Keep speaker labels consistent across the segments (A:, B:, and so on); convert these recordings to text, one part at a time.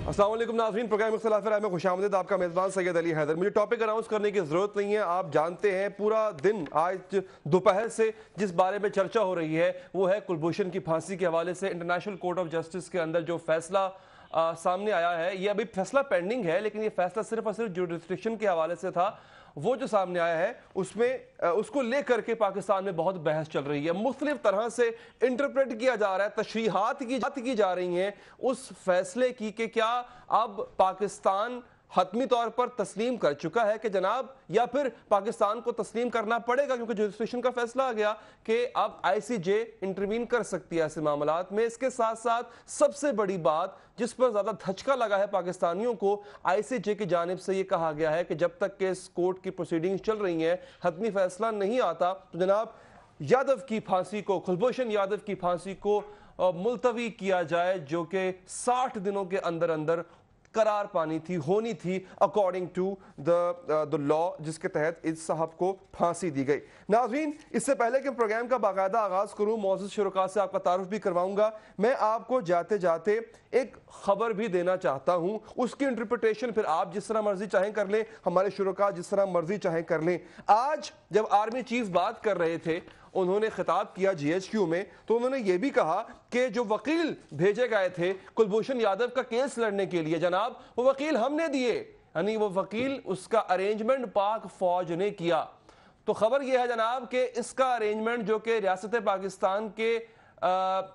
A: अस्सलाम वालेकुम नाज़रीन, प्रोग्राम इख्तिलाफ राय में खुशामदीद। आपका मेज़बान सैयद अली हैदर। मुझे टॉपिक अनाउंस करने की ज़रूरत नहीं है, आप जानते हैं पूरा दिन आज दोपहर से जिस बारे में चर्चा हो रही है वो है कुलभूषण की फांसी के हवाले से इंटरनेशनल कोर्ट ऑफ जस्टिस के अंदर जो फैसला सामने आया है। ये अभी फैसला पेंडिंग है, लेकिन ये फैसला सिर्फ और सिर्फ जुडिस्ट्रिक्शन के हवाले से था। वो जो सामने आया है उसमें उसको लेकर के पाकिस्तान में बहुत बहस चल रही है, मुख्तलिफ तरह से इंटरप्रेट किया जा रहा है, तशरीहात की जा रही हैं उस फैसले की कि क्या अब पाकिस्तान हतमी तौर पर तस्लीम कर चुका है कि जनाब, या फिर पाकिस्तान को तस्लीम करना पड़ेगा क्योंकि जुडिस्ट्रिक्शन का फैसला आ गया कि अब आईसीजे इंटरवीन कर सकती है ऐसे मामलात में। इसके साथ साथ सबसे बड़ी बात जिस पर ज्यादा धचका लगा है पाकिस्तानियों को, आईसीजे की जानिब से यह कहा गया है कि जब तक के इस कोर्ट की प्रोसीडिंग्स चल रही हैं, हतमी फैसला नहीं आता तो जनाब यादव की फांसी को, कुलभूषण यादव की फांसी को मुलतवी किया जाए, जो कि 60 दिनों के अंदर अंदर करार पानी थी, होनी थी अकॉर्डिंग टू द लॉ, जिसके तहत इस साहब को फांसी दी गई। नाज़रीन, इससे पहले कि प्रोग्राम का बाकायदा आगाज करूं, मौजूद शुरुका से आपका तारुफ भी करवाऊंगा, मैं आपको जाते जाते एक खबर भी देना चाहता हूं, उसकी इंटरप्रिटेशन फिर आप जिस तरह मर्जी चाहें कर लें, हमारे शुरुका जिस तरह मर्जी चाहें कर लें। आज जब आर्मी चीफ बात कर रहे थे, उन्होंने खिताब किया जीएचक्यू में, तो उन्होंने यह भी कहा कि जो वकील भेजे गए थे कुलभूषण यादव का केस लड़ने के लिए, जनाब वो वकील हमने दिए, यानी वो वकील उसका अरेंजमेंट पाक फौज ने किया। तो खबर यह है जनाब कि इसका अरेंजमेंट जो कि रियासत पाकिस्तान के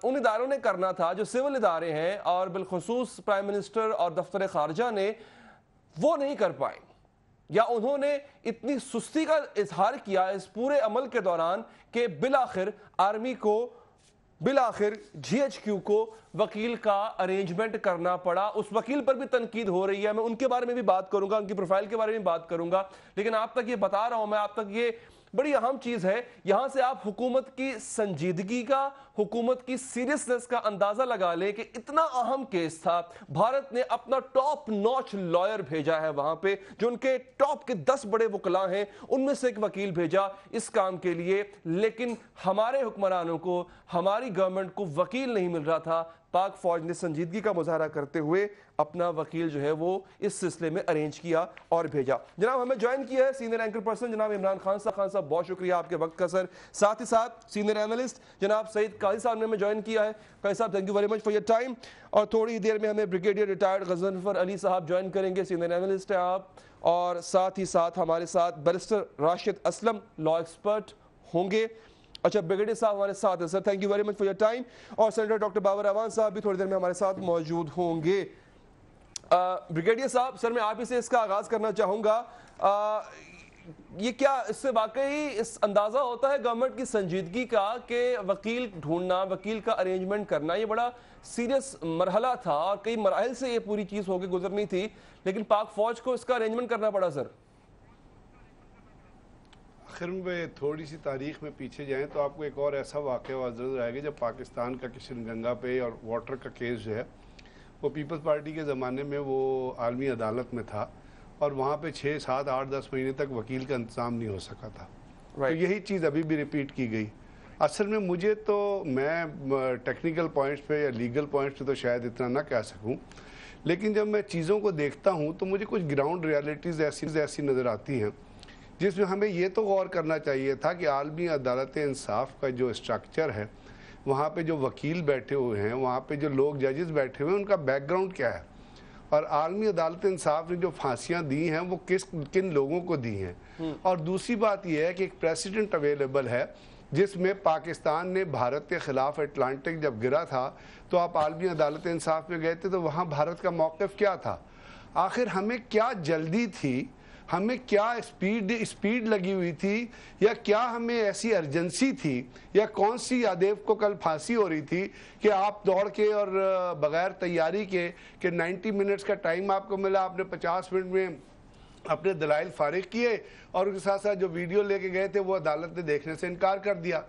A: उन इदारों ने करना था जो सिविल इदारे हैं, और बिलखुसूस प्राइम मिनिस्टर और दफ्तर खारजा ने, वो नहीं कर पाए, या उन्होंने इतनी सुस्ती का इजहार किया इस पूरे अमल के दौरान कि बिलाखिर आर्मी को, बिलाखिर जीएचक्यू को वकील का अरेंजमेंट करना पड़ा। उस वकील पर भी तनकीद हो रही है, मैं उनके बारे में भी बात करूंगा, उनकी प्रोफाइल के बारे में बात करूंगा, लेकिन आप तक ये बता रहा हूं मैं, आप तक ये बड़ी अहम चीज है, यहां से आप हुकूमत की संजीदगी का, हुकूमत की सीरियसनेस का अंदाजा लगा लें कि इतना अहम केस था। भारत ने अपना टॉप नॉच लॉयर भेजा है वहां पे, जो उनके टॉप के 10 बड़े वकला हैं, उनमें से एक वकील भेजा इस काम के लिए, लेकिन हमारे हुक्मरानों को, हमारी गवर्नमेंट को वकील नहीं मिल रहा था। पाक फौज ने संजीदगी का मुजाहरा करते हुए अपना वकील जो है वो इस सिलसिले में अरेंज किया और भेजा। जनाब हमें ज्वाइन किया है सीनियर एंकर पर्सन जनाब इमरान खान साहब। खान साहब बहुत शुक्रिया आपके वक्त का सर। साथ ही साथ सीनियर एनालिस्ट जनाब सईद काजी साहब ने हमें ज्वाइन किया है। काजी साहब thank you very much for your time. और थोड़ी देर में हमें ब्रिगेडियर रिटायर्ड गजनफर अली साहब ज्वाइन करेंगे, सीनियर एनालिस्ट है आप। और साथ ही साथ हमारे साथ barrister Rashid Aslam law expert होंगे। अच्छा, ब्रिगेडियर साहब हमारे साथ है sir, thank you very much for your time. और सेनेटर डॉक्टर बाबर अवान साहब भी थोड़ी देर में हमारे साथ मौजूद होंगे। ब्रिगेडियर साहब, सर मैं आप ही से इसका आगाज करना चाहूंगा, ये क्या इससे वाकई इस अंदाजा होता है गवर्नमेंट की संजीदगी का कि वकील ढूंढना, वकील का अरेंजमेंट करना ये बड़ा सीरियस मरहला था और कई मराहल से ये पूरी चीज होकर गुजरनी थी, लेकिन पाक फौज को इसका अरेंजमेंट करना पड़ा सर?
B: आखिर में थोड़ी सी तारीख में पीछे जाएं तो आपको एक और ऐसा वाक़या नज़र आएगा जब पाकिस्तान का किशन गंगा पे और वाटर का केस जो है वो पीपल्स पार्टी के ज़माने में वो आलमी अदालत में था और वहाँ पे 6, 7, 8, 10 महीने तक वकील का इंतज़ाम नहीं हो सका था। तो यही चीज़ अभी भी रिपीट की गई। असल में मुझे तो, मैं टेक्निकल पॉइंट्स पे या लीगल पॉइंट्स पे तो शायद इतना ना कह सकूँ, लेकिन जब मैं चीज़ों को देखता हूँ तो मुझे कुछ ग्राउंड रियलिटीज़ ऐसी नज़र आती हैं जिसमें हमें ये तो गौर करना चाहिए था कि आलमी अदालत इंसाफ का जो स्ट्रक्चर है, वहाँ पे जो वकील बैठे हुए हैं, वहाँ पे जो लोग जजेस बैठे हुए हैं, उनका बैकग्राउंड क्या है, और आलमी अदालत इंसाफ ने जो फांसियाँ दी हैं वो किन लोगों को दी हैं। और दूसरी बात यह है कि एक प्रेसिडेंट अवेलेबल है जिसमें पाकिस्तान ने भारत के ख़िलाफ़ अटलांटिक जब गिरा था तो आप आलमी अदालत इंसाफ में गए थे तो वहाँ भारत का मौक़िफ़ क्या था। आखिर हमें क्या जल्दी थी, हमें क्या स्पीड लगी हुई थी, या क्या हमें ऐसी अर्जेंसी थी, या कौन सी यादेव को कल फांसी हो रही थी कि आप दौड़ के और बगैर तैयारी के कि 90 मिनट्स का टाइम आपको मिला, आपने 50 मिनट में अपने दलाइल फारिग किए और उसके साथ साथ जो वीडियो लेके गए थे वो अदालत ने देखने से इनकार कर दिया।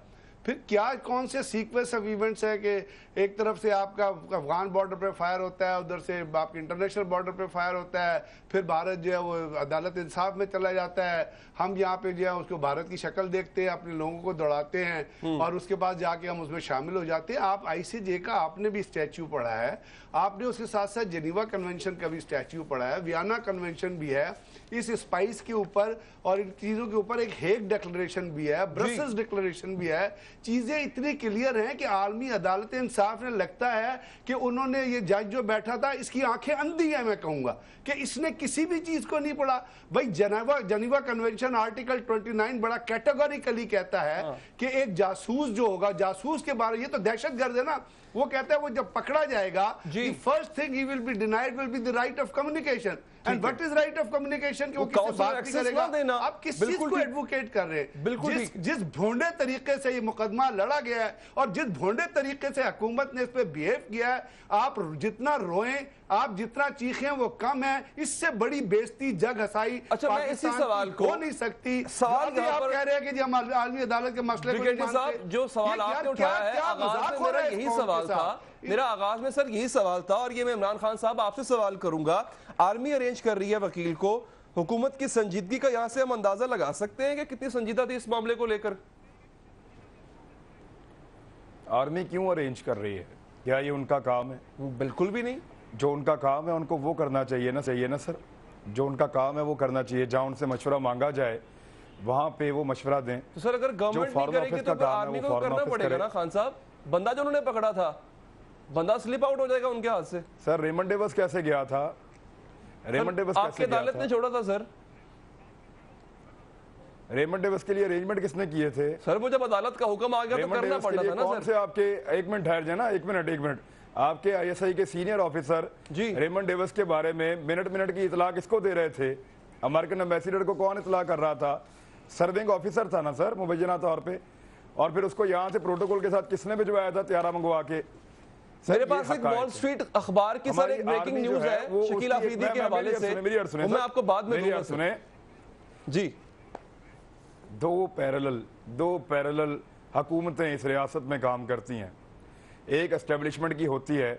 B: फिर क्या कौन से सीक्वेंस ऑफ इवेंट्स है कि एक तरफ से आपका अफगान बॉर्डर पे फायर होता है, उधर से आपके इंटरनेशनल बॉर्डर पे फायर होता है, फिर भारत जो है वो अदालत इंसाफ में चला जाता है, हम यहाँ पे जो है उसको भारत की शक्ल देखते हैं, अपने लोगों को दौड़ाते हैं और उसके बाद जाके हम उसमें शामिल हो जाते हैं। आप ICJ का आपने भी स्टैच्यू पढ़ा है, आपने उसके साथ साथ जेनीवा कन्वेंशन का भी स्टैच्यू पढ़ा है, वियना कन्वेंशन भी है इस स्पाइस के ऊपर और इन चीजों के ऊपर, एक हेग डिक्लेरेशन भी है, ब्रसेल्स डिक्लेरेशन भी है। चीजें इतनी क्लियर हैं कि आलमी अदालत इंसाफ ने लगता है कि उन्होंने, ये जज जो बैठा था इसकी आंखें अंधी है, मैं कहूंगा कि इसने किसी भी चीज को नहीं पढ़ा। भाई जेनीवा कन्वेंशन आर्टिकल 29 बड़ा कैटेगोरिकली कहता है कि एक जासूस जो होगा, जासूस के बारे, ये तो दहशतगर्द है ना, वो कहता है वो जब पकड़ा जाएगा, the first thing he will be denied will be the right of communication. And what is right of communication? कि वो किससे बात नहीं करेगा। आप किस चीज को एडवोकेट कर रहे हैं? जिस भोंडे तरीके से ये मुकदमा लड़ा गया है और जिस भोंडे तरीके से हुकूमत ने इस पे बिहेव किया है, आप जितना रोएं, आप जितना चीखें वो कम है। इससे बड़ी बेइज्जती, जग हसाई
A: अच्छा, मैं इसी सवाल को
B: हो नहीं सकती।
A: सवाल
B: आप कह रहे हैं कि हम आलमी अदालत के मसले को नहीं मानते।
A: जो सवाल आपने उठाया है, आगाज में मेरा यही सवाल था, मेरा आगाज में सर यही सवाल था, और ये मैं इमरान खान साहब आपसे सवाल करूंगा। आर्मी अरेंज कर रही है वकील को, हुकूमत की संजीदगी का यहां से हम अंदाजा लगा सकते हैं कि कितनी संजीदा थी इस मामले को लेकर?
C: आर्मी क्यों अरेंज कर रही है? क्या ये उनका काम है?
A: बिल्कुल भी नहीं।
C: जो उनका काम है उनको वो करना चाहिए ना सर। जो उनका काम है वो करना चाहिए। जहां उनसे मशवरा मांगा जाए वहां पे वो मशवरा दें।
A: तो सर अगर गवर्नमेंट नहीं करेगी तो आर्मी को करना पड़ेगा ना खान साहब। बंदा जो उन्होंने पकड़ा था, बंदा स्लिप आउट हो जाएगा उनके हाथ से।
C: सर रेमंड डेवस कैसे गया था? रेमंड डेवस
A: आपकी अदालत ने छोड़ा था सर।
C: रेमंड डेवस के लिए अरेंजमेंट किसने किए थे?
A: सर वो जब अदालत का हुक्म आ गया तो करना पड़ता था ना
C: कौन
A: सर।
C: से आपके, एक मिनट ठहर जाए ना, एक मिनट, आपके ISI के सीनियर ऑफिसर
A: जी
C: रेमंड डेवस के बारे में मिनट की इतला किसको दे रहे थे? अमेरिकन एम्बेसडर को कौन इतला कर रहा था? सर्विंग ऑफिसर था ना सर, मुबैना तौर पे। और फिर उसको यहाँ से प्रोटोकॉल के साथ किसने भिजवाया था त्यारा मंगवा के?
A: मेरे पास एक वॉल स्ट्रीट अखबार की सर एक ब्रेकिंग न्यूज है शकील आफरीदी के हवाले से, मैं आपको बाद में दूंगा।
C: सुने
A: जी,
C: दो पैरेलल हुकूमतें इस रियासत में काम करती हैं। एक एस्टेब्लिशमेंट की होती है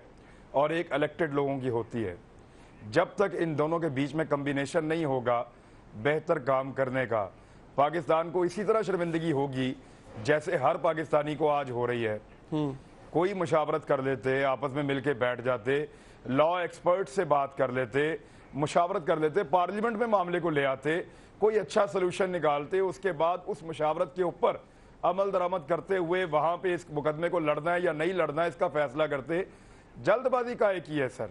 C: और एक इलेक्टेड लोगों की होती है। जब तक इन दोनों के बीच में कम्बिनेशन नहीं होगा बेहतर काम करने का, पाकिस्तान को इसी तरह शर्मिंदगी होगी जैसे हर पाकिस्तानी को आज हो रही है। कोई मुशावरत कर लेते, आपस में मिलके बैठ जाते, लॉ एक्सपर्ट से बात कर लेते, मुशावरत कर लेते, पार्लियामेंट में मामले को ले आते, कोई अच्छा सोल्यूशन निकालते, उसके बाद उस मुशावरत के ऊपर अमल दरामद करते हुए वहां पे इस मुकदमे को लड़ना है या नहीं लड़ना है इसका फैसला करते। जल्दबाजी का एक ही है सर।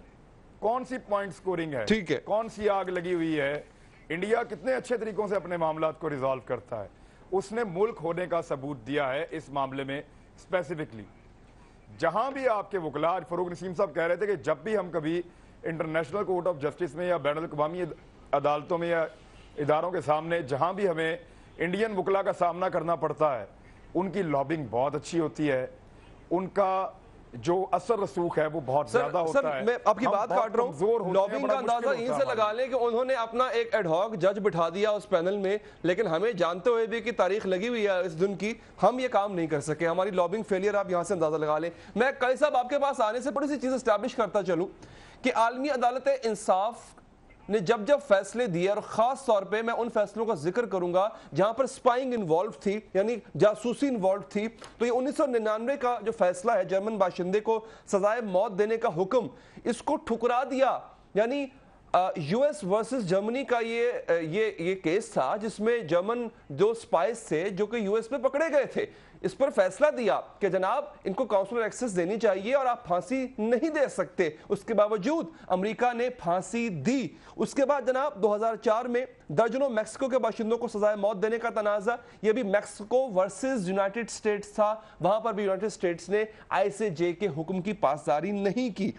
C: कौन सी पॉइंट स्कोरिंग है,
A: ठीक है,
C: कौन सी आग लगी हुई है? इंडिया कितने अच्छे तरीकों से अपने मामलात को रिजॉल्व करता है। उसने मुल्क होने का सबूत दिया है इस मामले में स्पेसिफिकली। जहां भी आपके वकला, फरूक नसीम साहब कह रहे थे कि जब भी हम कभी इंटरनेशनल कोर्ट ऑफ जस्टिस में या बैनुल अक़वामी अदालतों में या इदारों के सामने जहां भी हमें इंडियन वकला का सामना करना पड़ता है, उनकी लॉबिंग बहुत अच्छी होती है, उनका जो असर रसूख है वो बहुत ज्यादा होता है।
A: मैं आपकी बात काट रहा हूं, लॉबिंग का अंदाजा यहीं से लगा लें कि उन्होंने अपना एक एडहॉक जज बिठा दिया उस पैनल में, लेकिन हमें जानते हुए भी कि तारीख लगी हुई है इस दिन की, हम ये काम नहीं कर सके। हमारी लॉबिंग फेलियर आप यहां से अंदाजा लगा लें। मैं कई साहब आपके पास आने से बड़ी सी चीज एस्टैब्लिश करता चलूं कि आलमी अदालत इंसाफ ने जब जब फैसले दिए, और खास तौर पे मैं उन फैसलों का जिक्र करूंगा जहां पर स्पाइंग इन्वॉल्व थी, यानी जासूसी इन्वॉल्व थी, तो ये 1999 का जो फैसला है जर्मन बाशिंदे को सजाए मौत देने का हुक्म, इसको ठुकरा दिया। यानी US वर्सेस जर्मनी का ये केस था जिसमें जर्मन दो स्पाइस थे जो कि US में पकड़े गए थे। इस पर फैसला दिया कि जनाब इनको काउंसलर एक्सेस देनी चाहिए और आप फांसी नहीं दे सकते। उसके बावजूद अमेरिका ने फांसी दी। उसके बाद जनाब 2004 में दर्जनों मैक्सिको के बाशिंदों को सजाए मौत देने का तनाजा, यह भी मैक्सिको वर्सेस यूनाइटेड स्टेट्स था। वहां पर भी यूनाइटेड स्टेट्स ने ICJ के हुक्म की पासदारी नहीं की।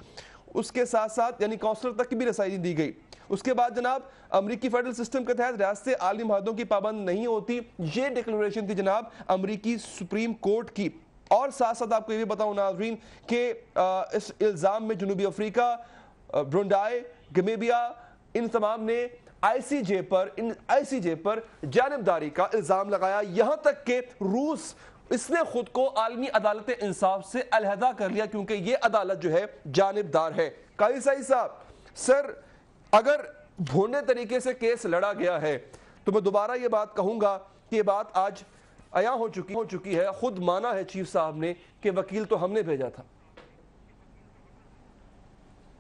A: उसके साथ साथ यानी काउंसलर तक की भी रसाई दी गई। उसके बाद जनाब अमरीकी फेडरल सिस्टम के तहत रियासतें आलिम मुआहदों की पाबंद नहीं होती, ये डिक्लेरेशन थी जनाब अमरीकी सुप्रीम कोर्ट की। और साथ साथ आपको ये भी बताऊं नाज़रीन कि इस इल्जाम में जनूबी अफ्रीका, ब्रुंडाई, गमीबिया, इन तमाम ने ICJ पर जानिबदारी का इल्जाम लगाया। यहां तक कि रूस इसने खुद को आलमी अदालत इंसाफ से अलहदा कर लिया क्योंकि ये अदालत जो है जानिबदार है। कायसाई साहब, सर अगर भोंडे तरीके से केस लड़ा गया है तो मैं दोबारा ये बात कहूंगा कि ये बात आज अया हो चुकी है। खुद माना है चीफ साहब ने कि वकील तो हमने भेजा था।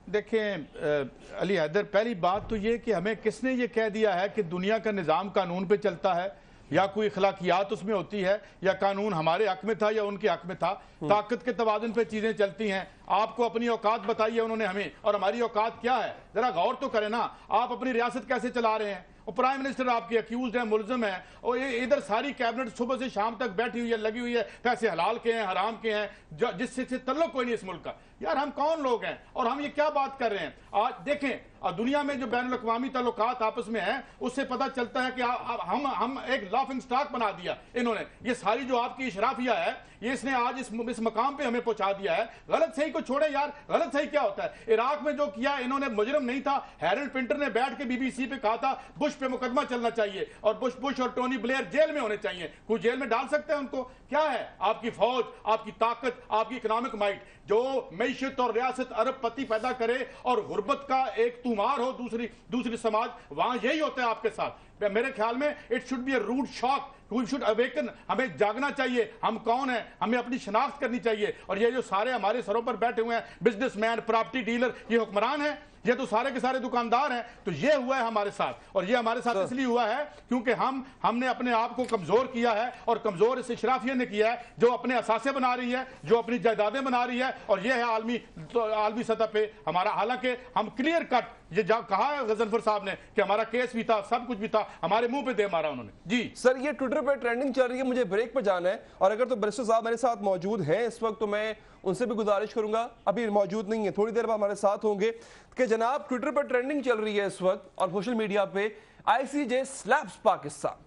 D: देखें अली हैदर, पहली बात तो ये कि हमें किसने ये कह दिया है कि दुनिया का निज़ाम कानून पे चलता है या कोई अखलाकियात उसमें होती है या कानून हमारे हक में था या उनके हक में था। ताकत के तवाज़ुन पे चीजें चलती हैं। आपको अपनी औकात बताई है उन्होंने हमें, और हमारी औकात क्या है जरा गौर तो करें ना। आप अपनी रियासत कैसे चला रहे हैं? और प्राइम मिनिस्टर आपके अक्यूज है, मुलजम है, और ये इधर सारी कैबिनेट सुबह से शाम तक बैठी हुई है, लगी हुई है। पैसे हलाल के हैं, हराम के हैं, जिससे तल्लुक कोई नहीं इस मुल्क का। यार हम कौन लोग हैं और हम ये क्या बात कर रहे हैं? आज देखें दुनिया में जो बैनुल अक़वामी ताल्लुकात आपस में है उससे पता चलता है कि हम एक लाफिंग स्टॉक बना दिया इन्होंने। ये सारी जो आपकी इशराफिया है ये इसने आज इस मकाम पे हमें पहुंचा दिया है। गलत सही को छोड़े यार, गलत सही क्या होता है? इराक में जो किया इन्होंने मुजरिम नहीं था। हैरल्ड पिंटर ने बैठ के बीबीसी पे कहा था बुश पे मुकदमा चलना चाहिए और बुश और टोनी ब्लेयर जेल में होने चाहिए। कोई जेल में डाल सकते हैं उनको? क्या है आपकी फौज, आपकी ताकत, आपकी इकोनॉमिक माइट जो मैशत और रियासत अरबपति पैदा करे और गुर्बत का एक तुमार हो दूसरी समाज, वहां यही होता है आपके साथ। मेरे ख्याल में it should be a rude shock, we should awaken. हमें जागना चाहिए, हम कौन है, हमें अपनी शनाख्त करनी चाहिए। और ये जो सारे हमारे सरों पर बैठे हुए हैं बिजनेसमैन, प्रॉपर्टी डीलर, ये हुक्मरान है, ये तो सारे के सारे दुकानदार हैं। तो ये हुआ है हमारे साथ, और ये हमारे साथ इसलिए हुआ है क्योंकि हमने अपने आप को कमजोर किया है, और कमजोर इस इशराफिया ने किया है जो अपने असासे बना रही है, जो अपनी जायदादें बना रही है। और ये है आलमी सतह पे हमारा। हालांकि हम क्लियर कट ये कहा है गजनफर साहब ने कि हमारा केस भी था, सब कुछ भी था, हमारे मुंह पे दे मारा उन्होंने। जी
A: सर, ये ट्विटर पे ट्रेंडिंग चल रही है, मुझे ब्रेक पे जाना है। और अगर तो बैरिस्टर साहब मेरे साथ मौजूद हैं इस वक्त तो मैं उनसे भी गुजारिश करूंगा, अभी मौजूद नहीं है, थोड़ी देर बाद हमारे साथ होंगे, कि जनाब ट्विटर पर ट्रेंडिंग चल रही है इस वक्त और सोशल मीडिया पे, आईसीजे स्लैप्स पाकिस्तान।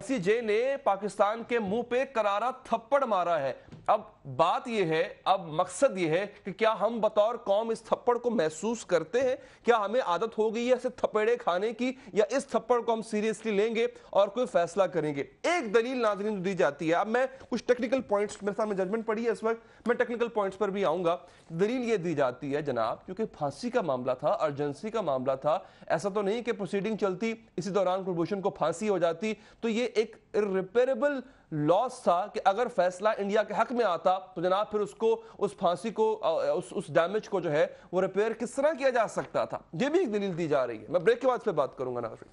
A: आईसीजे ने पाकिस्तान के मुंह पे करारा थप्पड़ मारा है। अब बात यह है, अब मकसद यह है कि क्या हम बतौर कौम इस थप्पड़ को महसूस करते हैं? क्या हमें आदत हो गई है ऐसे थप्पड़े खाने की, या इस थप्पड़ को हम सीरियसली लेंगे और कोई फैसला करेंगे? एक दलील नाज़रीन दी जाती है। अब मैं कुछ टेक्निकल पॉइंट्स, मेरे सामने जजमेंट पड़ी है इस वक्त, मैं टेक्निकल पॉइंट्स पर भी आऊंगा। दलील ये दी जाती है जनाब, क्योंकि फांसी का मामला था, अर्जेंसी का मामला था, ऐसा तो नहीं कि प्रोसीडिंग चलती इसी दौरान कुलभूषण को फांसी हो जाती, तो ये एक इर्रिपेरेबल लॉस था कि अगर फैसला इंडिया के हक में आता तो जनाब फिर उसको, उस फांसी को, उस डैमेज को जो है वो रिपेयर किस तरह किया जा सकता था। ये भी एक दलील दी जा रही है। मैं ब्रेक के बाद इस पे बात करूंगा नाज़रीन।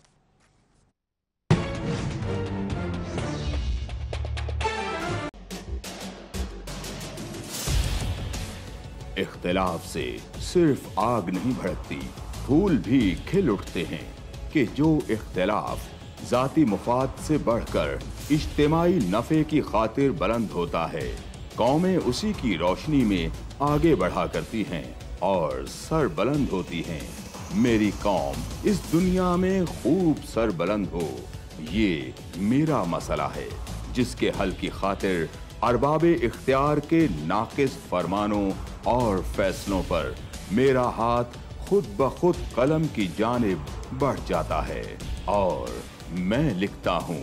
E: इख्तिलाफ से सिर्फ आग नहीं भड़कती, फूल भी खिल उठते हैं कि जो इख्तिलाफ जाती मुफाद से बढ़कर इज्तिमाई नफे की खातिर बुलंद होता है, कौमें उसी की रोशनी में आगे बढ़ा करती हैं और सर बुलंद होती हैं। मेरी कौम इस दुनिया में खूब सर बुलंद हो, ये मेरा मसला है जिसके हल की खातिर अरबाबे इख्तियार के नाकिस फरमानों और फैसलों पर मेरा हाथ खुद ब खुद कलम की जानिब बढ़ जाता है और मैं लिखता हूं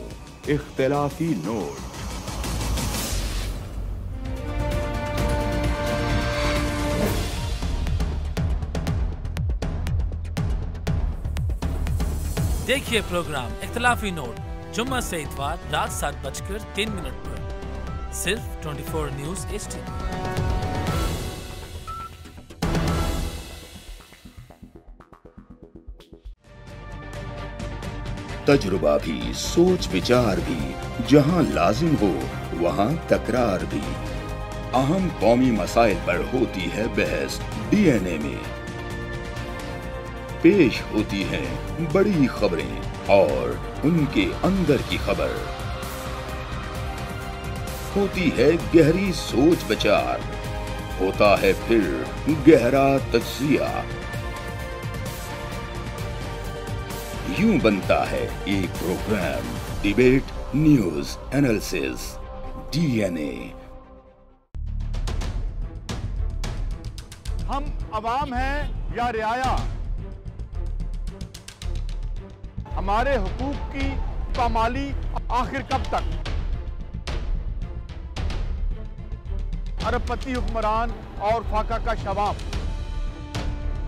E: इख्तिलाफी नोट।
F: देखिए प्रोग्राम इख्तिलाफी नोट जुम्मा से इतवार रात 7:03 पर सिर्फ 24 न्यूज़ HD।
E: तजुर्बा भी, सोच विचार भी, जहां लाजिम हो वहां तकरार भी। अहम कौमी मसाइल पर होती है बहस DNA में। पेश होती हैं बड़ी खबरें और उनके अंदर की खबर। होती है गहरी सोच विचार, होता है फिर गहरा तज्जिया। यूं बनता है एक program debate news analysis DNA।
D: हम अवाम हैं या रियाया, हमारे हुकूक की पामाली आखिर कब तक? अरबपति हुक्मरान और फाका का शबाब।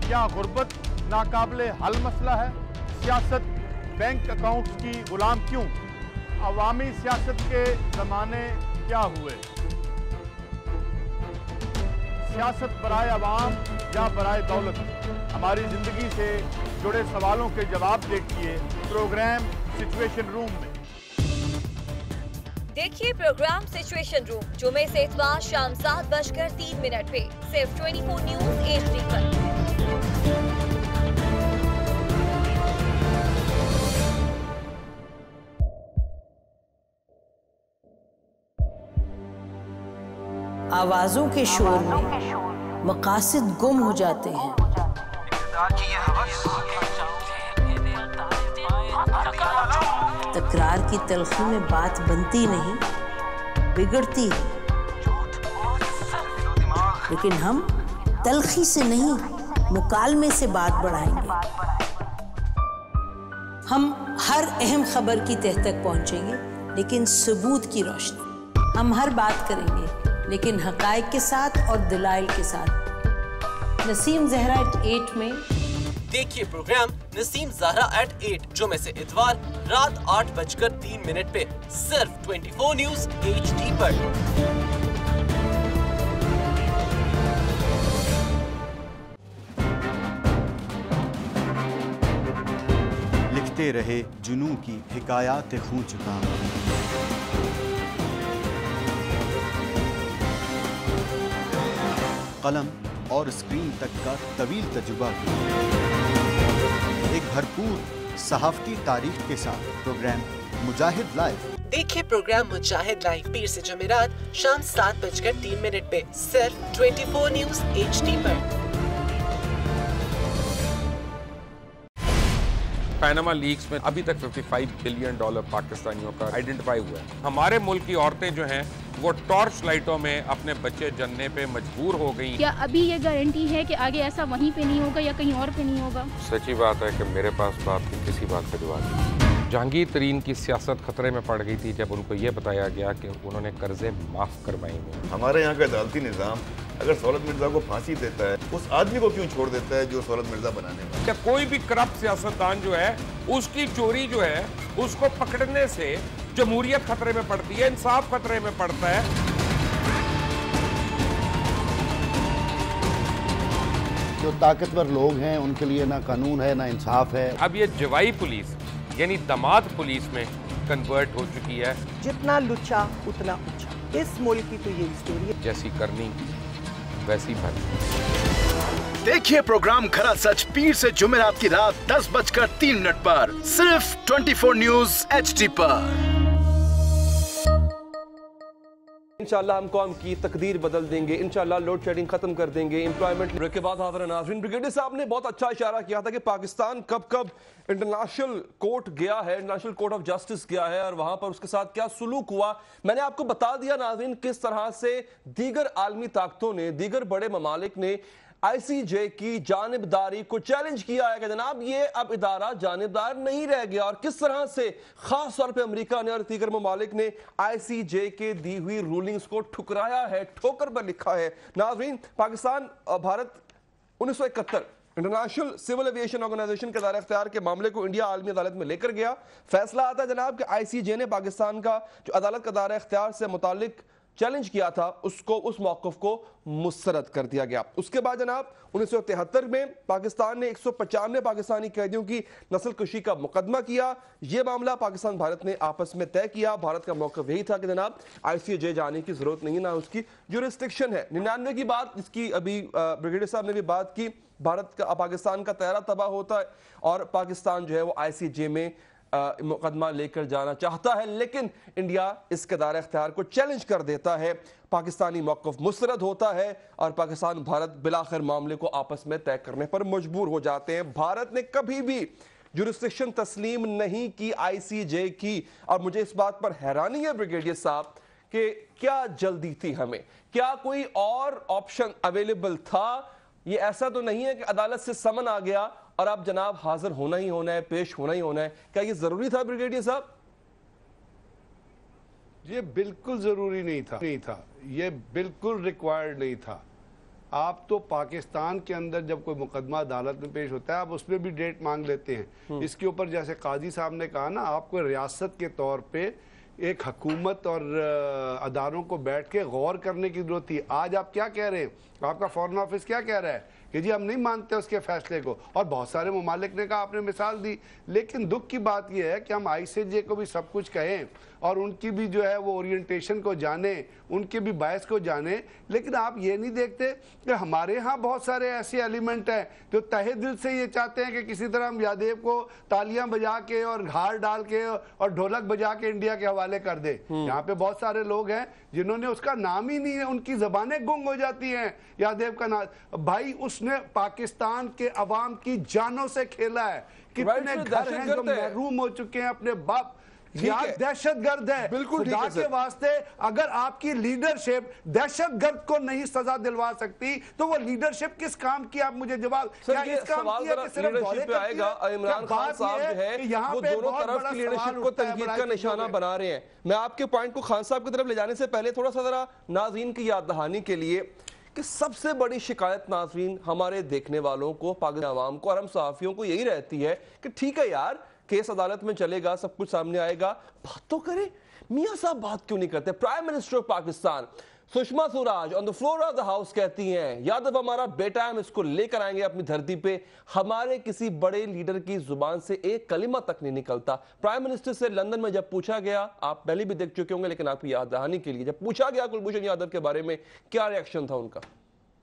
D: क्या गुर्बत नाकाबिले हल मसला है? सियासत बैंक अकाउंट्स की गुलाम क्यों? अवामी सियासत के जमाने क्या हुए? सियासत बराए अवाम या बराए दौलत? हमारी जिंदगी से जुड़े सवालों के जवाब देखिए प्रोग्राम सिचुएशन रूम में।
G: देखिए प्रोग्राम सिचुएशन रूम जुमे से इतवार शाम 7:03 पे सिर्फ 24 न्यूज HD पर।
H: आवाजों के शोर में मकासद गुम हो जाते हैं। तकरार की तलखी में बात बनती नहीं, बिगड़ती है। लेकिन हम तलखी से नहीं, मुकालमे से बात बढ़ाएंगे। हम हर अहम खबर की तह तक पहुंचेंगे, लेकिन सबूत की रोशनी। हम हर बात करेंगे, लेकिन हकायक के साथ और दलाइल के साथ। नसीम ज़हरा 8 में
I: देखिए प्रोग्राम नसीम ज़हरा @8 जुमे से इतवार रात 8:03 पे सिर्फ 24 न्यूज HD पर।
J: लिखते रहे जुनू की हिकायात खूं चुका, कलम और स्क्रीन तक का तवील तजुर्बा, एक भरपूर सहाफती तारीख के साथ प्रोग्राम मुजाहिद लाइव।
I: देखिए प्रोग्राम मुजाहिद लाइव पीर से जुमेरात शाम 7:03 पे सिर्फ 24 न्यूज HD पर।
K: पैनामा लीक्स में अभी तक $55 बिलियन पाकिस्तानियों का आइडेंटिफाई हुआ है। हमारे मुल्क की औरतें जो हैं वो टॉर्च लाइटों में अपने बच्चे जनने पे मजबूर हो गई।
L: क्या अभी ये गारंटी है कि आगे ऐसा वहीं पे नहीं होगा या कहीं और पे नहीं होगा?
K: सच्ची बात है कि मेरे पास बाप की किसी बात का जवाब नहीं। जहांगीर तरीन की सियासत खतरे में पड़ गई थी जब उनको ये बताया गया कि उन्होंने कर्जे माफ करवाएंगे।
M: हमारे यहाँ का अदालती निज़ाम अगर सौलत मिर्जा को फांसी देता है, उस आदमी को क्यों छोड़ देता है जो सौलत मिर्जा बनाने वाला?
K: क्या कोई भी करप्ट सियासतदान जो है उसकी चोरी जो है उसको पकड़ने से जमहूरियत खतरे में पड़ती है, इंसाफ खतरे में पड़ता है।
N: जो ताकतवर लोग हैं उनके लिए ना कानून है ना इंसाफ है।
K: अब ये जवाई पुलिस यानी दामाद पुलिस में कन्वर्ट हो चुकी है।
O: जितना लुच्चा उतना ऊंचा, इस मुल्क की तो ये स्टोरी है।
K: जैसी करनी वैसी भरनी।
P: देखिए प्रोग्राम खरा सच पीर से जुमेरात की रात 10:03 पर सिर्फ 24 न्यूज HD पर।
A: इंशाल्लाह हम कौम की तकदीर बदल देंगे, इंशाल्लाह लोड शेडिंग खत्म कर देंगे, एम्प्लॉयमेंट। ब्रेक के बाद हाज़िर नाज़रीन, ब्रिगेडियर साहब ने बहुत अच्छा इशारा किया था कि पाकिस्तान कब कब इंटरनेशनल कोर्ट गया है, इंटरनेशनल कोर्ट ऑफ जस्टिस गया है और वहां पर उसके साथ क्या सुलूक हुआ। मैंने आपको बता दिया नाज़रीन किस तरह से दीगर आलमी ताकतों ने, दीगर बड़े ममालिक ने ICJ की जानिबदारी को चैलेंज किया है कि जनाब ये अब इदारा जानिबदार नहीं रह गया, और किस तरह से खास तौर पे अमेरिका ने और दीगर ममालिक ने ICJ के दी हुई रूलिंग्स को ठुकराया है, ठोकर पर लिखा है। नाज़रीन, पाकिस्तान और Bharat 1971 international civil aviation organisation के दायरे इख्तियार के मामले को इंडिया आलमी अदालत में लेकर गया। फैसला आता है जनाब कि ICJ ने पाकिस्तान का जो अदालत का दायरा इख्तियार से मुतालिक चैलेंज किया था उसको, उस मौक़िफ़ को मुस्तरद कर दिया गया। उसके बाद जनाब 1973 में पाकिस्तान ने 195 पाकिस्तानी कैदियों की नस्ल कुशी का मुकदमा किया। यह मामला पाकिस्तान भारत ने आपस में तय किया। भारत का मौक़िफ़ यही था कि जनाब ICJ जाने की जरूरत नहीं, ना उसकी जुरिस्डिक्शन है। 99 की बात, जिसकी अभी ब्रिगेडियर साहब ने भी बात की, भारत का पाकिस्तान का तैयारा तबाह होता है और पाकिस्तान जो है वो ICJ में मुकदमा लेकर जाना चाहता है, लेकिन इंडिया इसके दायरा इख्तियार को चैलेंज कर देता है। पाकिस्तानी मौक़िफ़ मुस्तरद होता है और पाकिस्तान भारत बिलाखिर मामले को आपस में तय करने पर मजबूर हो जाते हैं। भारत ने कभी भी जुरिस्डिक्शन तस्लीम नहीं की ICJ की, और मुझे इस बात पर हैरानी है ब्रिगेडियर साहब कि क्या जल्दी थी हमें, क्या कोई और ऑप्शन अवेलेबल था? ये ऐसा तो नहीं है कि अदालत से समन आ गया और आप जनाब हाजिर होना ही होना है, पेश होना ही होना है। क्या ये जरूरी था ब्रिगेडियर साहब?
B: ये बिल्कुल ज़रूरी नहीं था, ये बिल्कुल रिक्वायर्ड नहीं था। आप तो पाकिस्तान के अंदर जब कोई मुकदमा अदालत में पेश होता है आप उसमें भी डेट मांग लेते हैं। इसके ऊपर जैसे काजी साहब ने कहा ना, आपको रियासत के तौर पे एक हुकूमत और अदारों को बैठ के गौर करने की जरूरत थी। आज आप क्या कह रहे हैं, आपका फॉरेन ऑफिस क्या कह रहा है कि जी हम नहीं मानते उसके फैसले को, और बहुत सारे ममालिक ने कहा, आपने मिसाल दी। लेकिन दुख की बात यह है कि हम ICJ को भी सब कुछ कहें और उनकी भी जो है वो ओरिएंटेशन को जाने, उनके भी बायस को जाने, लेकिन आप ये नहीं देखते कि हमारे यहाँ बहुत सारे ऐसे एलिमेंट हैं जो तहे दिल से ये चाहते हैं कि किसी तरह हम यादेव को तालियां बजा के और हार डाल के और ढोलक बजा के इंडिया के हवाले कर दे। यहाँ पे बहुत सारे लोग हैं जिन्होंने उसका नाम ही नहीं है, उनकी जबानें गुंग हो जाती हैं यादेव का नाम। भाई उसने पाकिस्तान के अवाम की जानों से खेला है। कितने घर हैं जो महरूम हो चुके हैं अपने बाप। यार दहशतगर्द है,
A: बिल्कुल
B: खुदा के वास्ते अगर आपकी लीडरशिप दहशतगर्द को नहीं सजा दिलवा सकती तो वो लीडरशिप किस काम की, आप मुझे जवाब। क्या इस काम की है कि सिर्फ दौरे
A: पे आएगा? इमरान खान साहब जो है वो दोनों तरफ की लीडरशिप को तनकीद का निशाना बना रहे हैं। मैं आपके पॉइंट को खान साहब की तरफ ले जाने से पहले थोड़ा सा जरा नाज़रीन की याद दहानी के लिए कि सबसे बड़ी शिकायत नाज़रीन हमारे देखने वालों को, पाकिस्तान आवाम को और हम सहाफ़ियों को यही रहती है कि ठीक है यार, केस अदालत में चलेगा, सब कुछ सामने आएगा, बात तो करें। मियां साहब बात क्यों नहीं करते? Prime minister of Pakistan Sushma Swaraj on the floor of the house कहती हैं यादव हमारा बेटा है, हम इसको लेकर आएंगे अपनी धरती पे। हमारे किसी बड़े लीडर की जुबान से एक कलिमा तक नहीं निकलता। प्राइम मिनिस्टर से लंदन में जब पूछा गया, आप पहले भी देख चुके होंगे लेकिन आपकी याद दहानी के लिए, जब पूछा गया कुलभूषण यादव के बारे में, क्या रिएक्शन था उनका?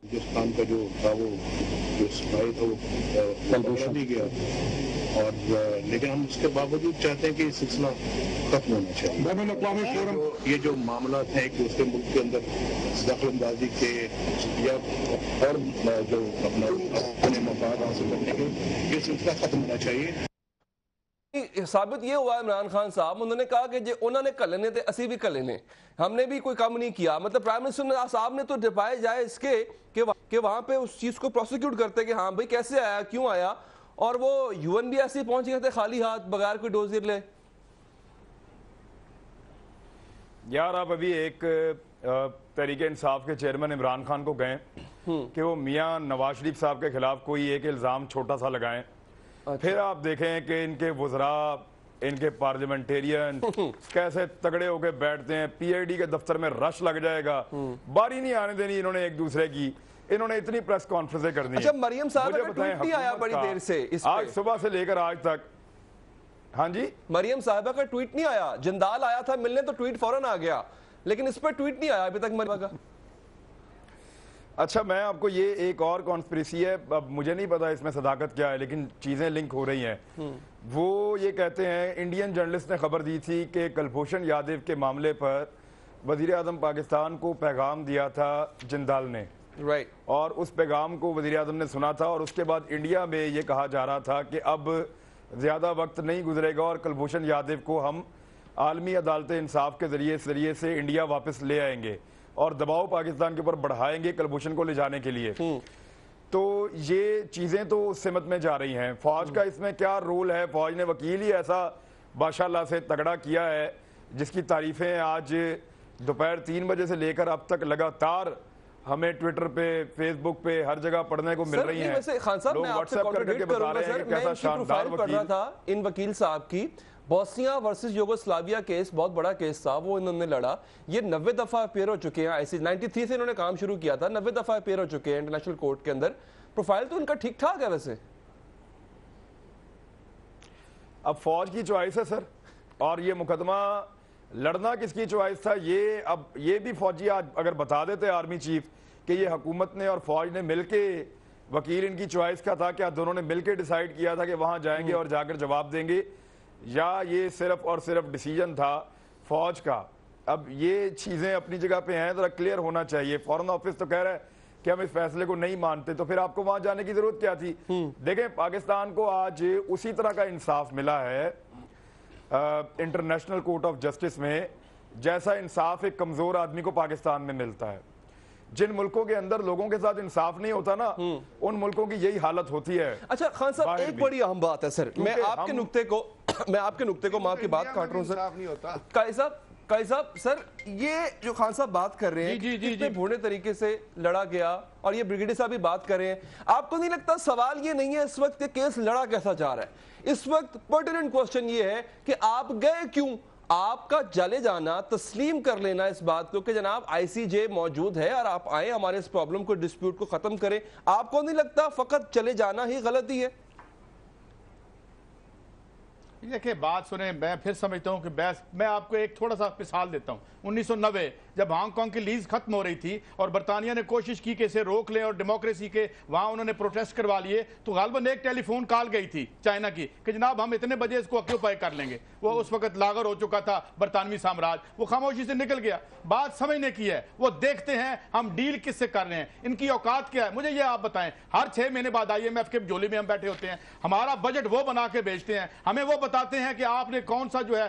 Q: हिंदुस्तान का जो था वो स्पाई था वो नहीं गया, और लेकिन हम उसके बावजूद चाहते हैं कि ये सिलसिला खत्म होना चाहिए। ये जो मामला है कि उसके मुल्क के अंदर दखलंदाजी के या और जो अपने मफाद हासिल करने के, ये सिलसिला खत्म होना चाहिए।
A: साबित ये हुआ इमरान खान साहब, उन्होंने कहा कि जो उन्होंने कर लेने थे असी भी कर लेने, हमने भी कोई काम नहीं किया। मतलब प्राइम मिनिस्टर साहब ने तो दिखाए जाए इसके कि वहां पे उस चीज को प्रोसिक्यूट करते कि हाँ भाई कैसे आया, क्यों आया, और वो UN भी ऐसे पहुंच गए थे खाली हाथ बगैर कोई डोजियर ले।
C: यार आप अभी एक तहरीक इंसाफ के चेयरमैन इमरान खान को गए कि वो मियां नवाज शरीफ साहब के खिलाफ कोई एक इल्जाम छोटा सा लगाएं। फिर आप देखें कि इनके वज़रा, इनके पार्लियामेंटेरियन कैसे तगड़े होके बैठते हैं। PID के दफ्तर में रश लग जाएगा, बारी नहीं आने देनी इन्होंने एक दूसरे की। इन्होंने इतनी प्रेस कॉन्फ्रेंस करनी है।
A: अच्छा, मरियम साहब का ट्वीट नहीं आया बड़ी देर से इस पे?
C: आज सुबह से लेकर आज तक। हाँ जी,
A: मरियम साहबा का ट्वीट नहीं आया। जिंदाल आया था मिलने तो ट्वीट फौरन आ गया, लेकिन इस पर ट्वीट नहीं आया अभी तक मरियम का।
C: अच्छा, मैं आपको ये एक और कॉन्स्पिरेसी है, अब मुझे नहीं पता इसमें सदाकत क्या है, लेकिन चीजें लिंक हो रही हैं। वो ये कहते हैं, इंडियन जर्नलिस्ट ने खबर दी थी कि कुलभूषण यादव के मामले पर वजीर आजम पाकिस्तान को पैगाम दिया था जिंदाल ने,
A: राइट,
C: और उस पैगाम को वजीर आजम ने सुना था, और उसके बाद इंडिया में ये कहा जा रहा था कि अब ज्यादा वक्त नहीं गुजरेगा और कुलभूषण यादव को हम आलमी अदालत इंसाफ के जरिए से इंडिया वापस ले आएंगे और दबाव पाकिस्तान के ऊपर बढ़ाएंगे कुलभूषण को ले जाने के लिए। तो ये चीजें तो उस सिमत में जा रही हैं। फौज का इसमें क्या रोल है? फौज ने वकील ही ऐसा माशाल्लाह से तगड़ा किया है जिसकी तारीफें आज दोपहर 3 बजे से लेकर अब तक लगातार हमें ट्विटर पे, फेसबुक पे, हर जगह पढ़ने को मिल रही हैं।
A: खान साहब, मैं आपसे कॉन्ट्रडिक्ट करूंगा सर, मैं इनकी प्रोफाइल पढ़ रहा था इन वकील साहब की। बोस्निया वर्सेस यूगोस्लाविया केस बहुत बड़ा केस था, वो इन्होंने लड़ा। ये 90 दफा अपेयर हो चुके हैं, ऐसी 93 से इन्होंने काम शुरू किया था, 90 दफा अपेयर हो चुके हैं इंटरनेशनल कोर्ट के अंदर। प्रोफाइल तो इनका ठीक ठाक है वैसे।
C: अब फौज की चॉइस है सर, और ये मुकदमा लड़ना किसकी चॉइस था? ये अब ये भी फौजी आज अगर बता देते आर्मी चीफ कि ये हुकूमत ने और फौज ने मिलके, वकील इनकी चॉइस का था, क्या दोनों ने मिलके डिसाइड किया था कि वहां जाएंगे और जाकर जवाब देंगे, या ये सिर्फ और सिर्फ डिसीजन था फौज का? अब ये चीजें अपनी जगह पे हैं, जरा क्लियर होना चाहिए। फॉरेन ऑफिस तो कह रहा है कि हम इस फैसले को नहीं मानते, तो फिर आपको वहां जाने की जरूरत क्या थी? देखें, पाकिस्तान को आज उसी तरह का इंसाफ मिला है इंटरनेशनल कोर्ट ऑफ जस्टिस में जैसा इंसाफ एक कमजोर आदमी को पाकिस्तान में मिलता है। जिन मुल्कों के अंदर लोगों के साथ इंसाफ नहीं होता ना, उन मुल्कों की यही हालत होती है।
A: अच्छा खान साहब, एक बड़ी अहम बात है सर, मैं आपके नुक्ते को मैं आपकी बात काट रहा हूं सर।
B: नहीं होता
A: काई साहब, काजी साहब, सर ये जो खान साहब बात कर रहे हैं कितने भोले तरीके से लड़ा गया और ये ब्रिगेडियर साहब भी बात कर रहे हैं, आपको नहीं लगता सवाल ये नहीं है इस वक्त केस लड़ा कैसा जा रहा है? इस वक्त पर्टिनेंट क्वेश्चन ये है कि आप गए क्यों? आपका चले जाना, तस्लीम कर लेना इस बात को कि जनाब आईसीजे मौजूद है और आप आए हमारे इस प्रॉब्लम को, डिस्प्यूट को खत्म करें, आपको नहीं लगता फकत चले जाना ही गलती है?
D: देखिए बात सुने, मैं फिर समझता हूं कि मैं आपको एक थोड़ा सा मिसाल देता हूं। 1990 जब हांगकांग की लीज खत्म हो रही थी और बरतानिया ने कोशिश की कि इसे रोक लें और डेमोक्रेसी के वहां उन्होंने प्रोटेस्ट करवा लिए, तो गालबन एक टेलीफोन कॉल गई थी चाइना की कि जनाब हम इतने बजे इसको ऑक्यूपाई कर लेंगे। वो उस वक्त लागर हो चुका था बरतानवी साम्राज्य, वो खामोशी से निकल गया। बात समझने की है, वो देखते हैं हम डील किससे कर रहे हैं, इनकी औकात क्या है। मुझे ये आप बताएं, हर 6 महीने बाद IMF के झोली में हम बैठे होते हैं, हमारा बजट वो बना के भेजते हैं, हमें वो बताते हैं कि आपने कौन सा जो है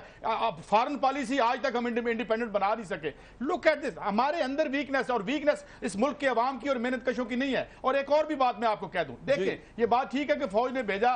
D: फॉरेन पॉलिसी आज तक हम इंडिपेंडेंट बना नहीं सके। लुक एट दिस, हमारे अंदर वीकनेस, और वीकनेस इस मुल्क के अवाम की और मेहनत कशों की नहीं है। और एक और भी बात मैं आपको कह दूं, देखिए ये बात ठीक है कि फौज ने भेजा,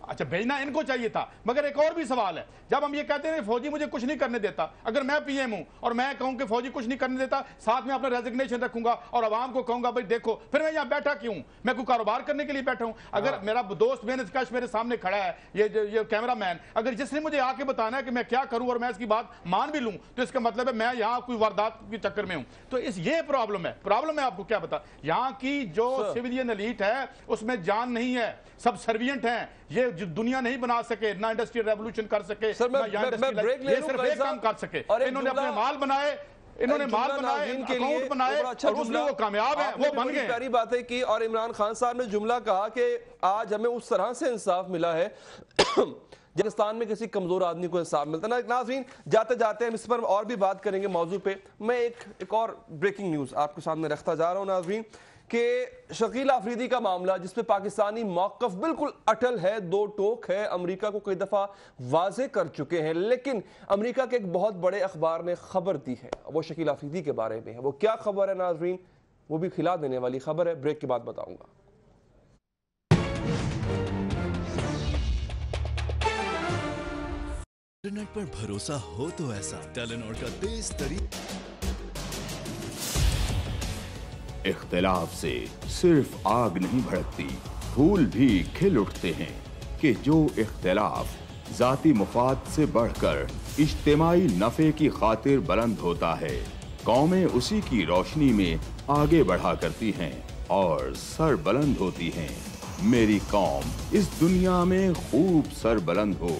D: अच्छा भेजना इनको चाहिए था, मगर एक और भी सवाल है। जब हम ये कहते हैं फौजी मुझे कुछ नहीं करने देता, अगर मैं PM हूं और मैं कहूं कि फौजी कुछ नहीं करने देता, साथ में अपना रेजिग्नेशन रखूंगा और अवाम को कहूंगा भाई देखो, फिर मैं यहां बैठा क्यों? मैं कोई कारोबार करने के लिए बैठा हूं? अगर मेरा दोस्त मेहनत कश मेरे सामने खड़ा है, ये कैमरा मैन, अगर जिसने मुझे आके बताना है कि मैं क्या करूं और मैं इसकी बात मान भी लूं, तो इसका मतलब है मैं यहां कोई वारदात के चक्कर में हूं। तो ये प्रॉब्लम है आपको क्या बता, यहां की जो सिविलियन एलीट है उसमें जान नहीं है, सब सर्वियंट हैं। ये जो दुनिया नहीं बना सके, ना इंडस्ट्रियल रेवोल्यूशन कर सके, ना ये सिर्फ एक काम कर सके। इन्होंने अपने माल बनाए, अकाउंट बनाए और उसमें वो कामयाब है, वो बन गए।
A: प्यारी बातें की और इमरान खान साहब ने जुमला कहा कि आज हमें उस तरह से इंसाफ मिला है पाकिस्तान में किसी कमजोर आदमी को इंसाफ मिलता ना। नाज़रीन, जाते जाते हम इस पर और भी बात करेंगे मौजू पे। मैं एक और ब्रेकिंग न्यूज आपके सामने रखता जा रहा हूं नाज़रीन कि शकील आफरीदी का मामला जिसपे पाकिस्तानी मौक़िफ़ बिल्कुल अटल है, 2 टोक है, अमेरिका को कई दफ़ा वाज़े कर चुके हैं, लेकिन अमेरिका के एक बहुत बड़े अखबार ने खबर दी है, वो शकील आफरीदी के बारे में है। वो क्या खबर है नाज़रीन, वो भी खिला देने वाली खबर है, ब्रेक के बाद बताऊंगा।
R: इंटरनेट पर भरोसा हो तो ऐसा टेलीनॉर का तेज तरीन।
E: इख्तिलाफ से सिर्फ आग नहीं भड़कती, फूल भी खिल उठते हैं कि जो इख्तिलाफ जाती मुफाद से बढ़कर इज्तिमाई नफे की खातिर बुलंद होता है, कौमें उसी की रोशनी में आगे बढ़ा करती हैं और सर बुलंद होती हैं। मेरी कौम इस दुनिया में खूब सर बुलंद हो,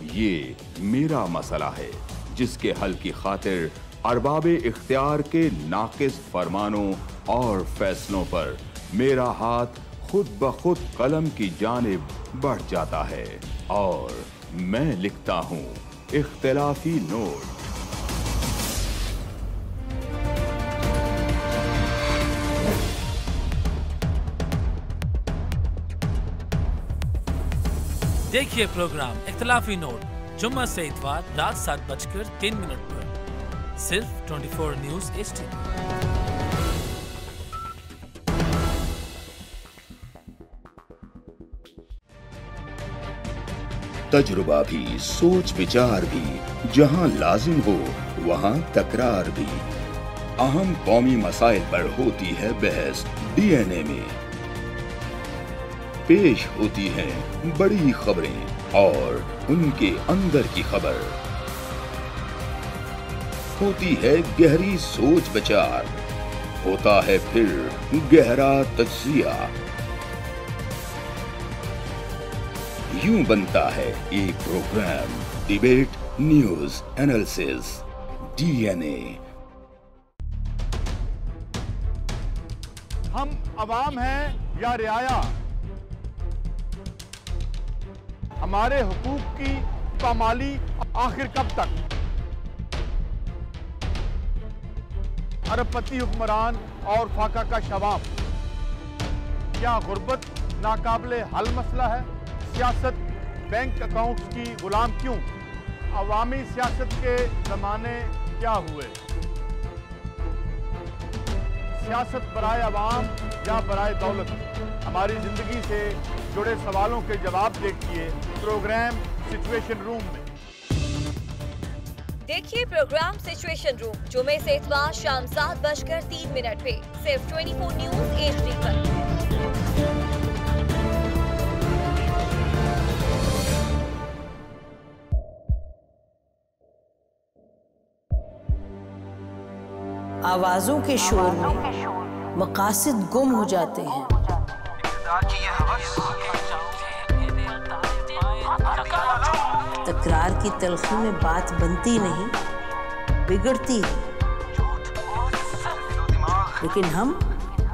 E: ये मेरा मसला है जिसके हल की खातिर अरबाबे इख्तियार के नाकिस फरमानों और फैसलों पर मेरा हाथ खुद ब खुद कलम की जानिब बढ़ जाता है और मैं लिखता हूँ इख्तिलाफी नोट।
F: देखिए प्रोग्राम इख्तिलाफी नोट जुम्मा से इतवार रात 7:03 पर सिर्फ 24 न्यूज़ HD।
E: तजुर्बा भी, सोच विचार भी, जहां लाजिम हो वहां तकरार भी। अहम कौमी मसाइल पर होती है बहस DNA में। पेश होती हैं बड़ी खबरें और उनके अंदर की खबर। होती है गहरी सोच विचार, होता है फिर गहरा तज्जिया। यूं बनता है एक program debate news analysis DNA।
D: हम अवाम हैं या रियाया, हमारे हुकूक की पामाली आखिर कब तक? अरबपति हुक्मरान और फाका का शवाब, क्या गुर्बत नाकाबिले हल मसला है? सियासत बैंक अकाउंट्स की गुलाम क्यों? अवामी सियासत के जमाने क्या हुए? सियासत बराए अवाम या बराए दौलत? हमारी जिंदगी से जुड़े सवालों के जवाब देखिए प्रोग्राम सिचुएशन रूम में।
G: देखिए प्रोग्राम सिचुएशन रूम जुमे से इतवार शाम 7:03 पे सिर्फ 24 न्यूज HD पर।
H: आवाजों के शोर में मकासद गुम हो जाते हैं। तकरार की तलखी में बात बनती नहीं, बिगड़ती है। लेकिन हम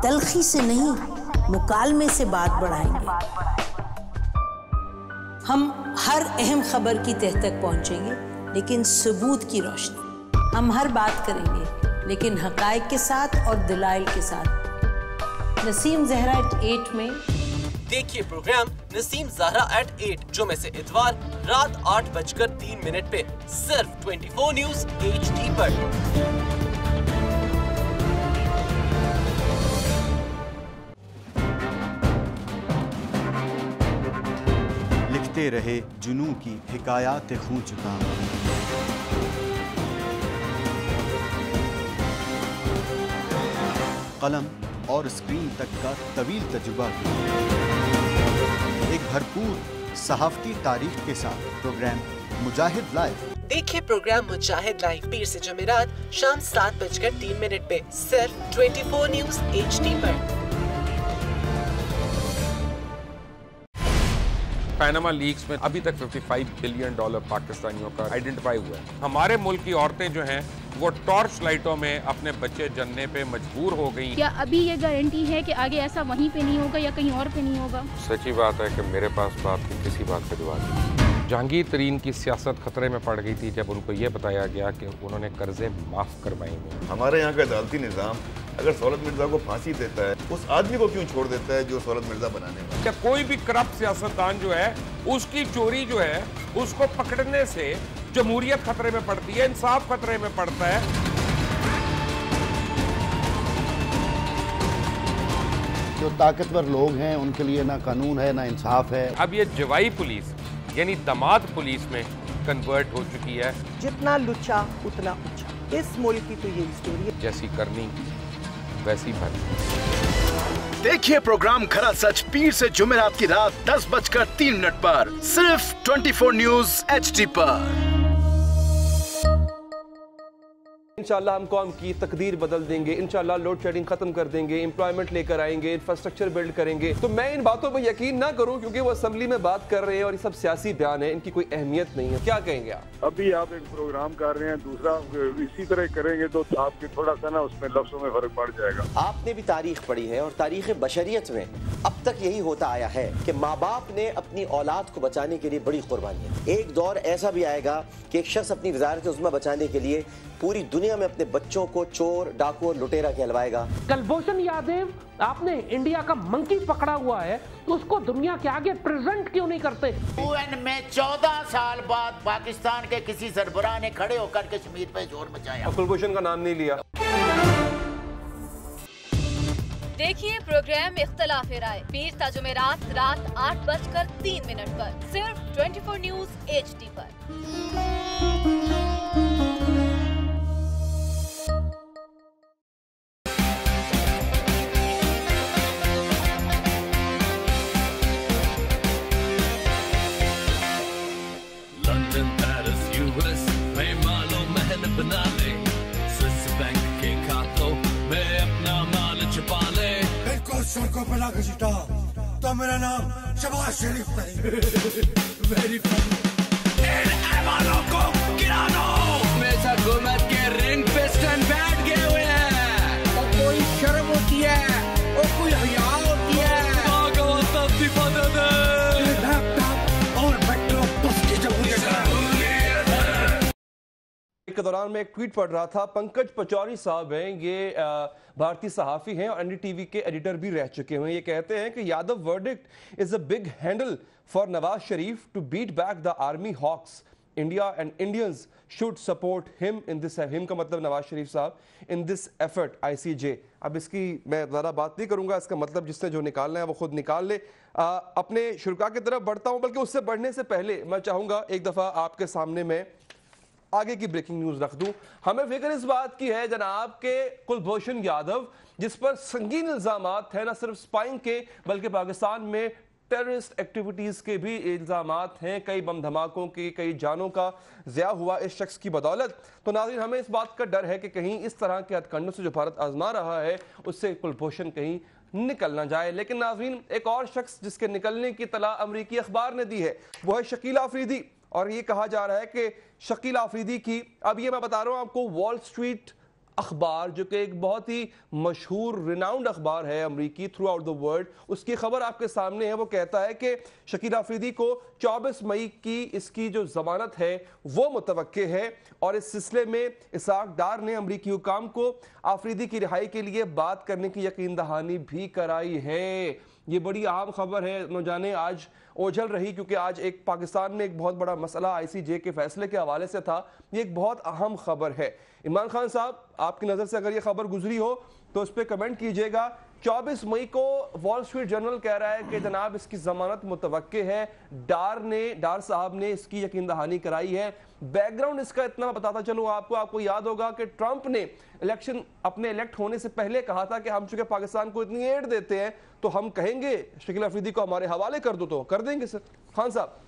H: तलखी से नहीं, मुकालमे से बात बढ़ाएंगे। हम हर अहम खबर की तह तक पहुंचेंगे, लेकिन सबूत की रोशनी। हम हर बात करेंगे, लेकिन हकायक के साथ और दलाइल के साथ। नसीम ज़हरा @8 में
I: देखिए प्रोग्राम नसीम ज़हरा @8 जुमे से इतवार रात 8:03 पे सिर्फ 24 न्यूज HD पर।
J: लिखते रहे जुनू की हिकायात खूं चुका। कलम और स्क्रीन तक का तवील तजुर्बा। एक भरपूर सहाफती तारीख के साथ प्रोग्राम मुजाहिद लाइव।
I: देखिए प्रोग्राम मुजाहिद लाइव पीर से जुमेरात शाम 7:03 पे सिर्फ 24 न्यूज HD पर।
K: पैनामा लीक्स में अभी तक $55 बिलियन पाकिस्तानियों का आइडेंटिफाई हुआ है। हमारे मुल्क की औरतें जो हैं वो टॉर्च लाइटों में अपने बच्चे जनने पे मजबूर हो गई।
L: क्या अभी ये गारंटी है कि आगे ऐसा वहीं पे नहीं होगा या कहीं और पे नहीं होगा?
K: सच्ची बात है कि मेरे पास तो आपकी किसी बात पे जवाब नहीं। जहांगीर तरीन की सियासत खतरे में पड़ गई थी जब उनको ये बताया गया कि उन्होंने कर्जे माफ करवाएंगे।
M: हमारे यहाँ का अदालती निज़ाम अगर सौलत मिर्जा को फांसी देता है, उस आदमी को क्यों छोड़ देता है जो सौलत मिर्जा बनाने वाला?
K: क्या कोई भी करप्ट सियासतदान जो है उसकी चोरी जो है उसको पकड़ने से जमहूरियत खतरे में पड़ती है, इंसाफ खतरे में पड़ता है।
N: जो ताकतवर लोग हैं उनके लिए ना कानून है ना इंसाफ है।
K: अब ये जवाई पुलिस यानी दामाद पुलिस में कन्वर्ट हो चुकी है।
O: जितना लुच्चा उतना ऊंचा। इस मुल्क की तो ये स्टोरी है।
K: जैसी करनी वैसी भरनी।
P: देखिए प्रोग्राम खरा सच पीर से जुमेरात की रात 10:03 पर सिर्फ 24 न्यूज HD पर।
A: इंशाल्लाह हम कौम की तकदीर बदल देंगे, इंशाल्लाह लोड शेडिंग खत्म कर देंगे, एम्प्लॉयमेंट लेकर आएंगे, इंफ्रास्ट्रक्चर बिल्ड करेंगे। तो मैं इन बातों पर यकीन ना करूं क्योंकि वो असेंबली में बात कर रहे हैं और ये सब सियासी बयान है, इनकी कोई अहमियत नहीं है। क्या कहेंगे आप?
Q: अभी आप एक प्रोग्राम कर रहे हैं, दूसरा इसी तरह करेंगे तो आपके थोड़ा सा ना उसमें लफ्जों में फर्क पड़ जाएगा।
S: आपने भी तारीख पढ़ी है और तारीख बशरियत में अब तक यही होता आया है कि माँ बाप ने अपनी औलाद को बचाने के लिए बड़ी कुर्बानियां। एक दौर ऐसा भी आएगा कि एक शख्स अपनी वज़ारत उज़्मा बचाने के लिए पूरी दुनिया में अपने बच्चों को चोर, डाकू और लुटेरा कहलवाएगा।
T: कुलभूषण यादव, आपने इंडिया का मंकी पकड़ा हुआ है तो उसको दुनिया के आगे प्रेजेंट क्यों नहीं करते?
U: UN में 14 साल बाद पाकिस्तान के किसी सरबराह ने खड़े होकर कश्मीर पे जोर मचाया।
A: कुलभूषण का नाम नहीं लिया।
G: देखिए प्रोग्राम इख्तिलाफ राय पीर ता जुमेरात रात 8:03 पर सिर्फ 24 न्यूज HD पर।
R: लंदन, पेरिस, US में मालो महल बना ले, स्विस बैंक के खातों में अपना माल छुपा ले।
V: को बना के जीता तो मेरा नाम शबाज शरीफ नहीं। वेरी
R: को गिरा दो। हमेशा हुकूमत के रिंग पे स्टैंड बैठ गए हुए हैं। और कोई शर्म होती है और कोई हया होती है।
V: और मेट्रो बस की जमहूरियत
A: के दौरान मैं एक ट्वीट पढ़ रहा था। पंकज पचौरी साहब हैं, ये भारतीय सहाफ़ी हैं और NDTV के एडिटर भी रह चुके हैं। ये कहते हैं कि Yadav verdict is a big handle for Nawaz Sharif to beat back the army hawks. India and Indians should support him in this, him का मतलब नवाज शरीफ साहब, इन दिस एफर्ट ICJ। अब इसकी मैं ज़्यादा बात नहीं करूंगा, इसका मतलब जिसने जो निकालना है वो खुद निकाल ले। अपने शुरुआत की तरफ बढ़ता हूं, बल्कि उससे बढ़ने से पहले मैं चाहूंगा एक दफ़ा आपके सामने में आगे की ब्रेकिंग न्यूज रख दूं। हमें फिक्र इस बात की है जनाब के कुलभूषण यादव, जिस पर संगीन इल्जामात है, न सिर्फ स्पाइंग के बल्कि पाकिस्तान में टेररिस्ट एक्टिविटीज के भी इल्जामात हैं, कई बम धमाकों की, कई जानों का ज़िया हुआ इस शख्स की बदौलत। तो नाज़रीन, हमें इस बात का डर है कि कहीं इस तरह के हथकंडों से जो भारत आजमा रहा है उससे कुलभूषण कहीं निकल ना जाए। लेकिन नाज़रीन, एक और शख्स जिसके निकलने की तला अमरीकी अखबार ने दी है वो है शकील आफरीदी, और ये कहा जा रहा है कि शकील आफरीदी की, अब ये मैं बता रहा हूं आपको, वॉल स्ट्रीट अखबार जो कि एक बहुत ही मशहूर रिनाउंड अखबार है अमरीकी थ्रू आउट द वर्ल्ड, उसकी खबर आपके सामने है। वो कहता है कि शकील आफरीदी को 24 मई की इसकी जो जमानत है वो मुतवक्के है, और इस सिलसिले में इसाक डार ने अमरीकी हुकाम को आफरीदी की रिहाई के लिए बात करने की यकीन दहानी भी कराई है। ये बड़ी अहम खबर है, न जाने आज ओझल रही, क्योंकि आज एक पाकिस्तान में एक बहुत बड़ा मसला ICJ के फैसले के हवाले से था। ये एक बहुत अहम खबर है। इमरान खान साहब, आपकी नज़र से अगर ये खबर गुजरी हो तो उस पर कमेंट कीजिएगा। 24 मई को वॉल स्ट्रीट जर्नल कह रहा है कि जनाब इसकी जमानत मुतवक्के है, डार साहब ने इसकी यकीन दहानी कराई है। बैकग्राउंड इसका इतना मैं बताता चलूँ आपको याद होगा कि ट्रंप ने इलेक्शन अपने इलेक्ट होने से पहले कहा था कि हम चूंकि पाकिस्तान को इतनी एड देते हैं तो हम कहेंगे शकील अफरीदी को हमारे हवाले कर दो, तो कर देंगे सर। खान साहब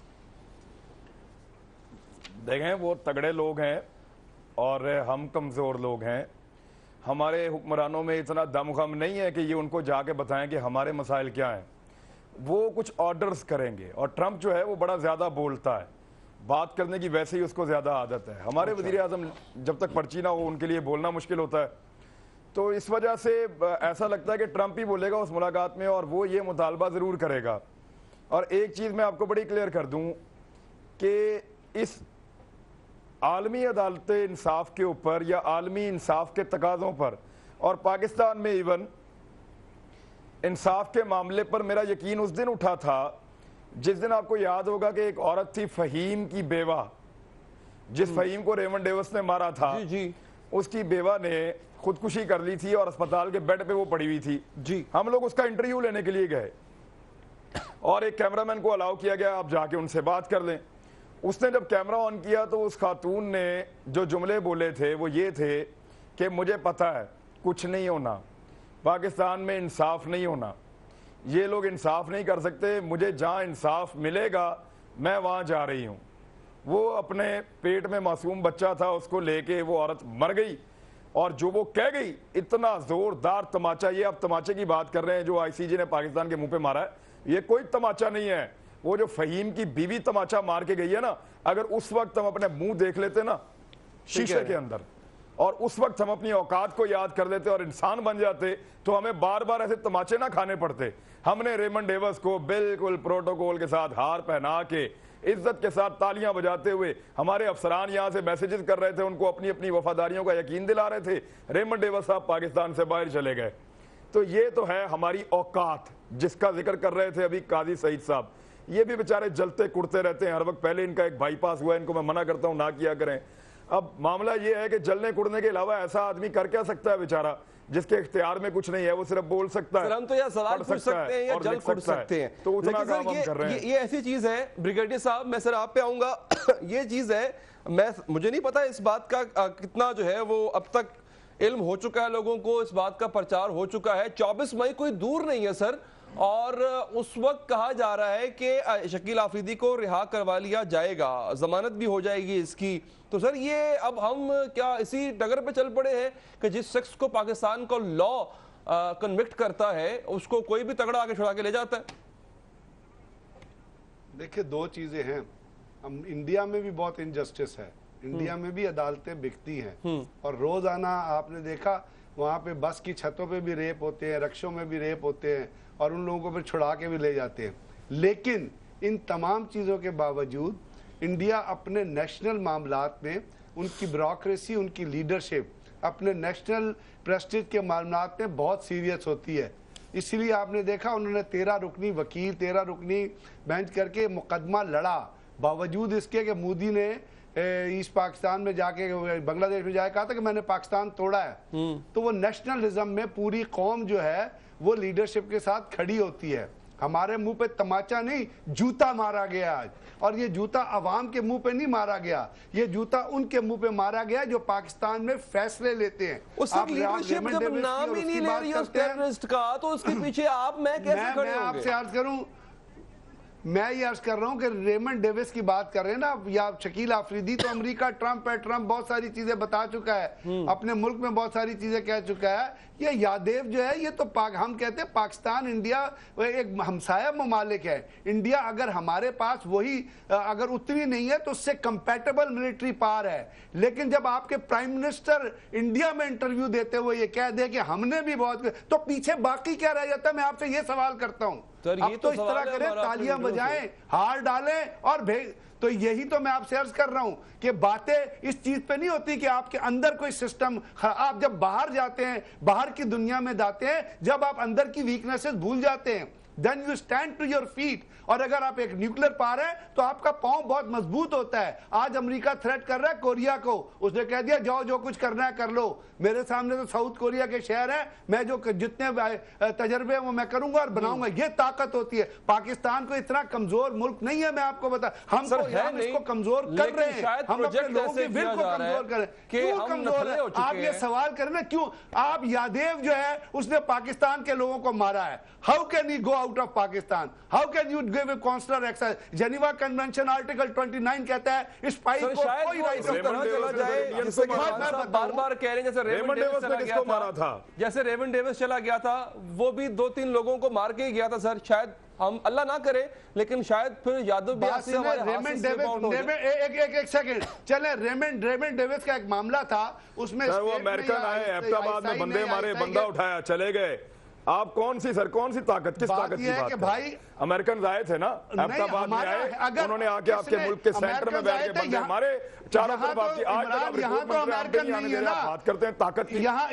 B: देखें, वो तगड़े लोग हैं और हम कमज़ोर लोग हैं। हमारे हुक्मरानों में इतना दमखम नहीं है कि ये उनको जाके बताएं कि हमारे मसाइल क्या हैं। वो कुछ ऑर्डर्स करेंगे, और ट्रंप जो है वो बड़ा ज़्यादा बोलता है, बात करने की वैसे ही उसको ज़्यादा आदत है। हमारे वज़ीर आज़म जब तक पर्ची ना हो उनके लिए बोलना मुश्किल होता है, तो इस वजह से ऐसा लगता है कि ट्रंप ही बोलेगा उस मुलाकात में, और वो ये मुतालबा ज़रूर करेगा। और एक चीज़ मैं आपको बड़ी क्लियर कर दूँ कि इस आलमी अदालत इंसाफ के ऊपर या आलमी इंसाफ के तकाज़ों पर, और पाकिस्तान में इवन इंसाफ के मामले पर मेरा यकीन उस दिन उठा था जिस दिन आपको याद होगा कि एक औरत थी फ़हीम की बेवा, जिस फ़हीम को रेमंड डेविस ने मारा था, जी। उसकी बेवा ने खुदकुशी कर ली थी और अस्पताल के बेड पे वो पड़ी हुई थी। जी, हम लोग उसका इंटरव्यू लेने के लिए गए और एक कैमरामैन को अलाउ किया गया, आप जाके उनसे बात कर लें। उसने जब कैमरा ऑन किया तो उस खातून ने जो जुमले बोले थे वो ये थे कि मुझे पता है कुछ नहीं होना, पाकिस्तान में इंसाफ नहीं होना, ये लोग इंसाफ नहीं कर सकते, मुझे जहाँ इंसाफ मिलेगा मैं वहाँ जा रही हूँ। वो अपने पेट में मासूम बच्चा था, उसको लेके वो औरत मर गई, और जो वो कह गई, इतना जोरदार तमाचा, ये आप तमाचे की बात कर रहे हैं जो ICJ ने पाकिस्तान के मुंह पे मारा है, ये कोई तमाचा नहीं है। वो जो फ़हीम की बीवी तमाचा मार के गई है ना, अगर उस वक्त हम अपने मुंह देख लेते ना शीशे के अंदर, और उस वक्त हम अपनी औकात को याद कर लेते और इंसान बन जाते, तो हमें बार बार ऐसे तमाचे ना खाने पड़ते। हमने रेमंड डेविस को बिल्कुल प्रोटोकॉल के साथ हार पहना के इज्जत के साथ तालियां बजाते हुए, हमारे अफसरान यहाँ से मैसेजेस कर रहे थे, उनको अपनी अपनी वफादारियों का यकीन दिला रहे थे। रेमंड डेविस साहब पाकिस्तान से बाहर चले गए। तो ये तो है हमारी औकात, जिसका जिक्र कर रहे थे अभी काजी सईद साहब। ये भी बेचारे जलते कुड़ते रहते हैं हर वक्त। पहले इनका एक बाईपास हुआ, इनको मैं मना करता हूँ ना किया करें। अब मामला ये है कि जलने कुड़ने के अलावा ऐसा आदमी कर क्या सकता है बेचारा, जिसके इख्तियार में कुछ नहीं है, वो सिर्फ बोल सकता है।
A: हम तो यार सवाल पूछ सकते हैं या जल कुड़ सकते हैं,
B: तो उतना काम हम कर रहे हैं।
A: ये ऐसी चीज है ब्रिगेडियर साहब, मैं सर आप पे आऊंगा। ये चीज है, मुझे नहीं पता इस बात का कितना जो है वो अब तक इल्म हो चुका है लोगों को, इस बात का प्रचार हो चुका है। 24 मई कोई दूर नहीं है सर, और उस वक्त कहा जा रहा है कि शकील आफरीदी को रिहा करवा लिया जाएगा, जमानत भी हो जाएगी इसकी। तो सर ये अब हम क्या इसी डगर पे चल पड़े हैं कि जिस शख्स को पाकिस्तान का लॉ कन्विक्ट करता है उसको कोई भी तगड़ा आगे छुड़ा के ले जाता है?
C: देखिए, दो चीजें हैं। हम इंडिया में भी बहुत इनजस्टिस है, इंडिया में भी अदालतें बिकती हैं, और रोजाना आपने देखा वहाँ पे बस की छतों पे भी रेप होते हैं, रक्षों में भी रेप होते हैं, और उन लोगों को फिर छुड़ा के भी ले जाते हैं। लेकिन इन तमाम चीज़ों के बावजूद इंडिया अपने नेशनल मामलात में, उनकी ब्यूरोक्रेसी, उनकी लीडरशिप अपने नेशनल प्रेस्टीज के मामलात में बहुत सीरियस होती है। इसलिए आपने देखा उन्होंने 13 रुकनी वकील, 13 रुकनी बेंच करके मुकदमा लड़ा, बावजूद इसके कि मोदी ने ईस्ट पाकिस्तान में जाके, बांग्लादेश में जाके कहा था कि मैंने पाकिस्तान तोड़ा है। तो वो नेशनलिज्म में पूरी कौम जो है वो लीडरशिप के साथ खड़ी होती है। हमारे मुंह पे तमाचा नहीं, जूता मारा गया आज। और ये जूता अवाम के मुंह पे नहीं मारा गया, ये जूता उनके मुंह पे मारा गया जो पाकिस्तान में फैसले लेते हैं।
A: आप लीडरशिप जब नाम ही नहीं ले रही है उस टेररिस्ट का, तो उसके पीछे आप मैं कैसे खड़े होंगे?
C: मैं आपसे अर्ज करूं, मैं ये अर्ज कर रहा हूं कि रेमंड डेविस की बात कर रहे हैं ना, या शकील आफरीदी, तो अमेरिका ट्रंप है, ट्रंप बहुत सारी चीजें बता चुका है, अपने मुल्क में बहुत सारी चीजें कह चुका है। ये यादेव जो है, ये तो हम कहते हैं पाकिस्तान इंडिया एक हमसाया ममालिक है। इंडिया अगर हमारे पास वही अगर उतनी नहीं है तो उससे कंपैटिबल मिलिट्री पावर है, लेकिन जब आपके प्राइम मिनिस्टर इंडिया में इंटरव्यू देते हुए ये कह दे कि हमने भी बहुत, तो पीछे बाकी क्या रह जाता है? मैं आपसे ये सवाल करता हूं। अब तो इस तरह करें, तालियां बजाएं, हार डालें और भेज। तो यही तो मैं आपसे अर्ज कर रहा हूं कि बातें इस चीज पे नहीं होती कि आपके अंदर कोई सिस्टम, आप जब बाहर जाते हैं, बाहर की दुनिया में जाते हैं, जब आप अंदर की वीकनेसेस भूल जाते हैं, then you stand to your feet. और अगर आप एक न्यूक्लियर पावर है तो आपका पांव बहुत मजबूत होता है। आज अमेरिका थ्रेट कर रहा है कोरिया को, उसने कह दिया जाओ जो कुछ करना है कर लो। मेरे सामने तो साउथ कोरिया के शहर है, मैं जो जितने तजर्बे हैं वो मैं करूंगा और बनाऊंगा। ये ताकत होती है। पाकिस्तान को इतना कमजोर मुल्क नहीं है, मैं आपको बता, हम इसको कमजोर कर रहे हैं, हम अपने लोगों के विल को कमजोर कर रहे हैं। क्यों कमजोर है? आप ये सवाल करें ना, क्यों? आप यादेव जो है उसने पाकिस्तान के लोगों को मारा है। How can you go out of Pakistan? How can you give a consular access? Geneva convention article 29 कहता है स्पाई को कोई राइट
A: चला जाए। बार-बार कह रहे हैं जैसे रेमंड डेविस ने किसको मारा था, जैसे रेमंड डेविस चला गया था, वो भी 2-3 लोगों को मार के ही गया था सर। शायद हम अल्लाह ना करे, लेकिन शायद फिर यादव भी ऐसे हमारे
C: रेमंड डेविस एक सेकंड चले। रेमंड डेविस का एक मामला था, उसमें
B: वो अमेरिकन आए, अहमदाबाद में बंदे मारे, बंदा उठाया, चले गए। आप कौन सी ताकत, किस ताकत की बात है? भाई अमेरिकन आए थे ना अहमदाबाद में, आए उन्होंने आके आपके मुल्क के सेंटर में बैठ के बंदे हमारे चारों तरफ आपकी। आज
C: यहाँ तो अमेरिकन नहीं है ना,
B: बात करते हैं ताकत की।
C: यहाँ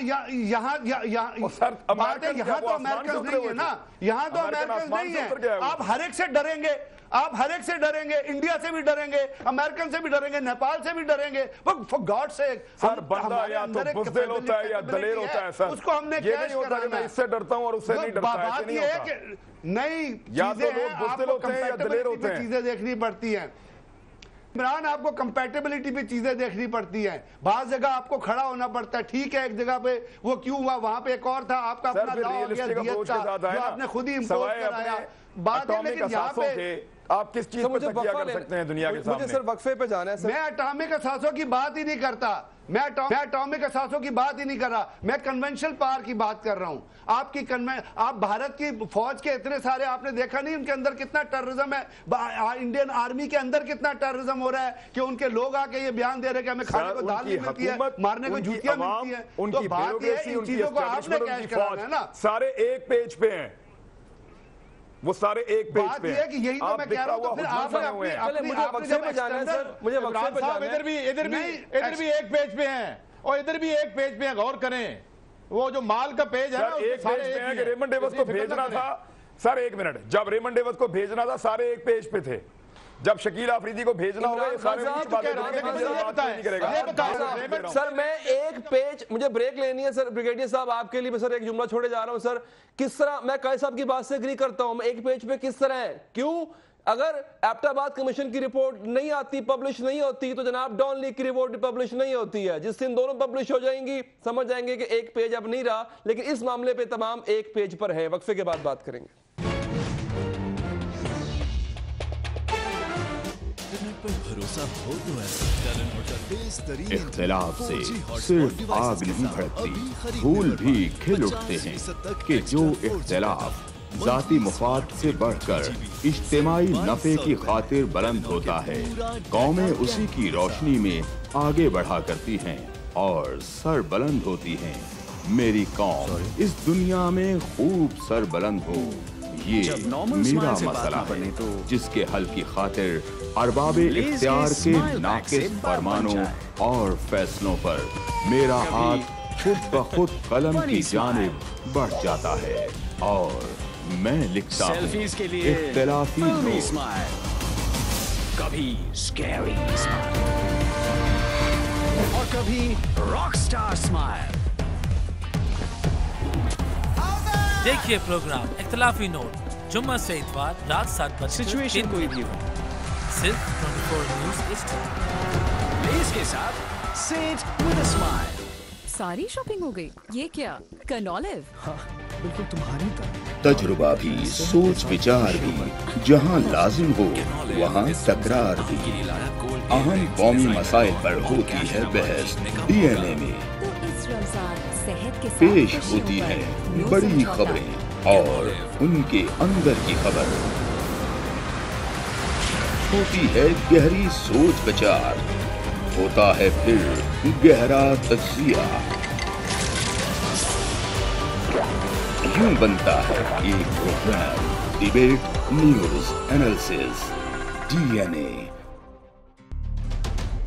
C: तो अमेरिकन नहीं है ना, यहाँ तो अमेरिकन नहीं है। आप हर एक से डरेंगे, आप हर एक से डरेंगे, इंडिया से भी डरेंगे, अमेरिकन से भी डरेंगे, नेपाल से भी डरेंगे। फॉर गॉड सेक
B: सर, बंदा या तो बुज़दिल होता है या दलेर होता है सर।
C: उसको हमने
B: ये नहीं होता कि मैं इससे डरता हूं और उससे नहीं डरता।
C: बात ये है कि नहीं,
B: या तो लोग बुज़दिल होते हैं या दलेर होते हैं।
C: चीजें देखनी पड़ती हैं इमरान, आपको कंपैटिबिलिटी पे चीजें देखनी पड़ती हैं। बाज जगह आपको खड़ा होना पड़ता है, ठीक है। एक जगह पे वो क्यों हुआ, वहां पे एक और था, आपका अपना लॉ हो गया दियत का, जो आपने खुद ही इंपोज कराया। बात है लेकिन यहाँ पे
B: आप किस चीज पर तकिया कर सकते हैं दुनिया के सामने?
A: मुझे सर वक्फे पे जाना है सर।
C: मैं एटॉमिक असासों की बात ही नहीं करता, मैं एटॉमिक असासों की बात ही नहीं कर रहा, मैं कन्वेंशनल पावर की बात कर रहा हूं। आप भारत की फौज के इतने सारे आपने देखा नहीं उनके अंदर कितना टेररिज्म है। इंडियन आर्मी के अंदर कितना टेररिज्म हो रहा है कि उनके लोग आके ये बयान दे रहे हैं कि हमें खाने को दाल नहीं मिलती है, मारने को जूतियां मिलती है। तो बात ये है, इन चीजों को आपने कैश कराना है ना।
B: सारे एक पेज पे हैं, वो सारे एक पेज पे
C: है कि यही तो मैं कह रहा हूं। तो फिर आपने
A: मुझे वक्फे पे जाना है सर, मुझे वक्फे पे जाना है।
D: इधर भी एक पेज पे हैं और इधर भी एक पेज पे हैं, गौर करें। वो जो माल का पेज है ना,
B: एक पेज पे है कि रेमंड डेविस को भेजना था सर। एक मिनट, जब रेमंड डेविस को भेजना था सारे एक पेज पे थे, जब शकील आफरीदी को भेजना होगा ये सारे
A: सर। मैं एक पेज, मुझे ब्रेक लेनी है सर। ब्रिगेडियर साहब आपके लिए मैं सर एक जुमला छोड़े जा रहा हूं सर। किस तरह मैं कायद साहब की बात से एग्री करता हूं, मैं एक पेज पे किस तरह है, क्यों? अगर एबटाबाद कमीशन की रिपोर्ट नहीं आती, पब्लिश नहीं होती, तो जनाब डॉन लीग की रिपोर्ट पब्लिश नहीं होती है। जिस दिन दोनों पब्लिश हो जाएंगी समझ जाएंगे कि एक पेज अब नहीं रहा, लेकिन इस मामले पे तमाम एक पेज पर है। वक्फे के बाद बात करेंगे।
E: भरोसा हो तो
F: इख्तिलाफ से सिर्फ आग नहीं भड़कती, फूल भी खिल उठते हैं कि जो इख्तिलाफ जाती मुफाद से बढ़कर इज्तिमाई नफे की खातिर बुलंद होता है, कौमें उसी की रोशनी में आगे बढ़ा करती हैं और सर बुलंद होती हैं। मेरी कौम इस दुनिया में खूब सर बुलंद हो, ये मेरा मसला है जिसके हल की खातिर अरबाब इख्तियार के नाकिस फरमानों और फैसलों पर मेरा हाथ खुद ब खुद कलम की जानिब बढ़ जाता है और मैं लिखता हूँ इख्तिलाफी
P: कभी स्कैरी स्माइल और कभी रॉकस्टार स्माइल।
W: देखिए प्रोग्राम इख्तिलाफी नोट
E: जुम्मा से इतवार रात 7
H: सिचुएशन कोई भी हो,
E: सिर्फ 24 न्यूज़ HD
P: लेज़ के साथ Say it with a smile.
J: सारी शॉपिंग हो गई। ये क्या कर्नोलिव?
H: हाँ, बिल्कुल तुम्हारी तरह।
F: तजुर्बा भी, सोच विचार भी, जहाँ लाजिम हो वहाँ तकरार भी। अहम कौमी मसाइल पर होती है बहस DNA में।
J: तो इस रमजान सेहत के साथ
F: पेश होती है बड़ी खबरें और उनके अंदर की खबर। होती है गहरी सोच विचार, होता है फिर गहरा तज्जिया। यूं बनता है एक program, debate, news, analysis, DNA।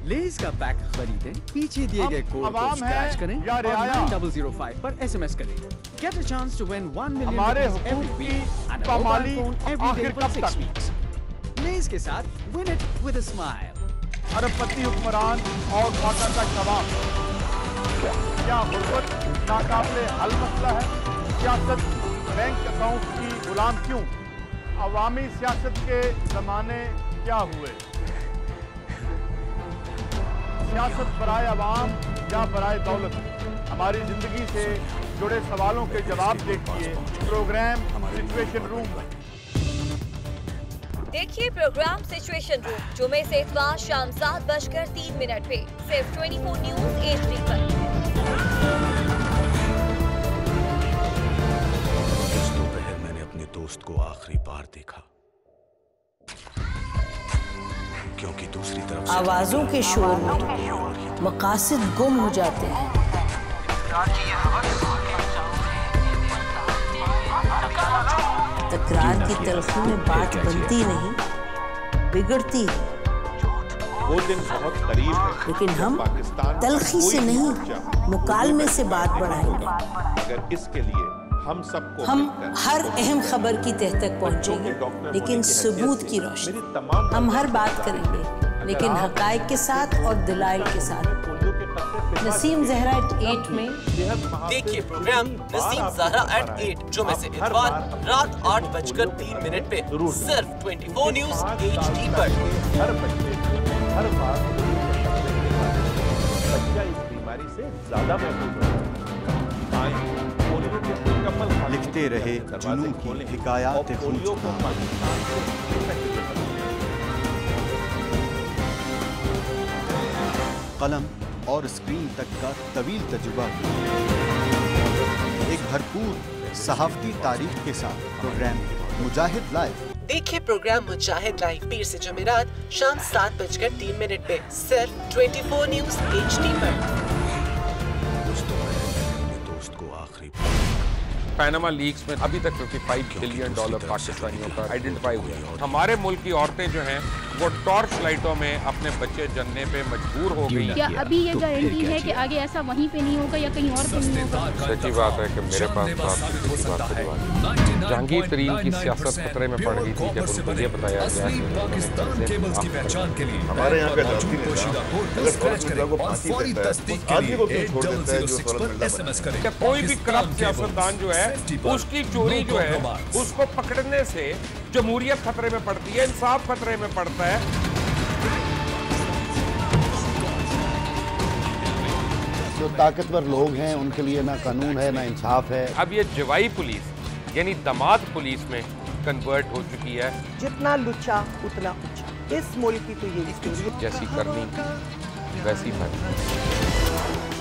H: Lay's का पैक खरीदें, पीछे दिए गए कोड को स्क्रैच करें और 9005 पर SMS करें। Get a chance to win 1 million
D: हमारे
H: every week and a mobile phone every day for 6 weeks. लेज के साथ win it with a smile.
D: अरबपति हुक्मरान और क्वार्टर का जवाब, क्या गुर्बत नाकाबिले हल मसला है? सियासत बैंक अकाउंट की गुलाम क्यों? अवामी सियासत के जमाने क्या हुए? सियासत बराए अवाम या बराए दौलत? हमारी जिंदगी से जुड़े सवालों के जवाब देखिए प्रोग्राम सिचुएशन रूम।
G: देखिए प्रोग्राम सिचुएशन रूम जुमे से इतवार शाम 7:03 पे सिर्फ 24 न्यूज़ HD पर।
W: इस दोपहर मैंने अपने दोस्त को आखिरी बार देखा, क्योंकि दूसरी तरफ
X: आवाजों के शोर में मकासद गुम हो जाते हैं। तकरार की तलखी में बात बनती नहीं, बिगड़ती है।
Y: वो दिन बहुत करीब है,
X: लेकिन हम तलखी से नहीं, मुकालमे से बात बढ़ाएंगे।
Y: अगर इसके लिए
X: हम हर अहम खबर की तह तक पहुंचेंगे, लेकिन सबूत की रोशनी। हम हर बात करेंगे, लेकिन हकायक के साथ और दलाइल के साथ। नसीम ज़हरा @8 में
I: देखिए प्रोग्राम नसीम ज़हरा @8 जुमे से इतवार रात 8:03 पे सिर्फ 24 न्यूज़ HD पर।
Y: हर बच्चे हर बार बच्चा इस बीमारी से ज्यादा महफूज होता है।
Z: लिखते रहे जुनून की हिकायात कलम और स्क्रीन तक का तवील तजुर्बा, एक भरपूर सहाफती तारीख के साथ प्रोग्राम मुजाहिद लाइव।
I: देखिए प्रोग्राम मुजाहिद लाइव पीर से जुमेरात शाम 7:03 पे सिर्फ 24 न्यूज़ HD पर।
K: पैनामा लीक्स में अभी तक $55 बिलियन पाकिस्तानियों का आइडेंटिफाई हुआ है। हमारे मुल्क की औरतें जो हैं वो टॉर्च लाइटों में अपने बच्चे जनने पे मजबूर हो गई।
L: क्या अभी ये गारंटी है कि आगे ऐसा वहीं पे नहीं होगा या कहीं और पे नहीं होगा?
K: सच्ची बात है कि मेरे पास जहांगीर तरीन की सियासत खतरे में पड़ गई थी जब उनको ये बताया गया
M: हमारे यहाँ का
K: कि कोई भी करप्ट सियासतदान जो है उसकी चोरी जो है उसको पकड़ने से जमहूरियत खतरे में पड़ती है, इंसाफ खतरे में पड़ता है।
N: जो ताकतवर लोग हैं उनके लिए ना कानून है ना इंसाफ है।
K: अब ये जवाई पुलिस यानी दामाद पुलिस में कन्वर्ट हो चुकी है।
O: जितना लुच्चा उतना ऊंचा। इस मुल्क की तो ये स्टोरी
K: जैसी करनी वैसी भरनी।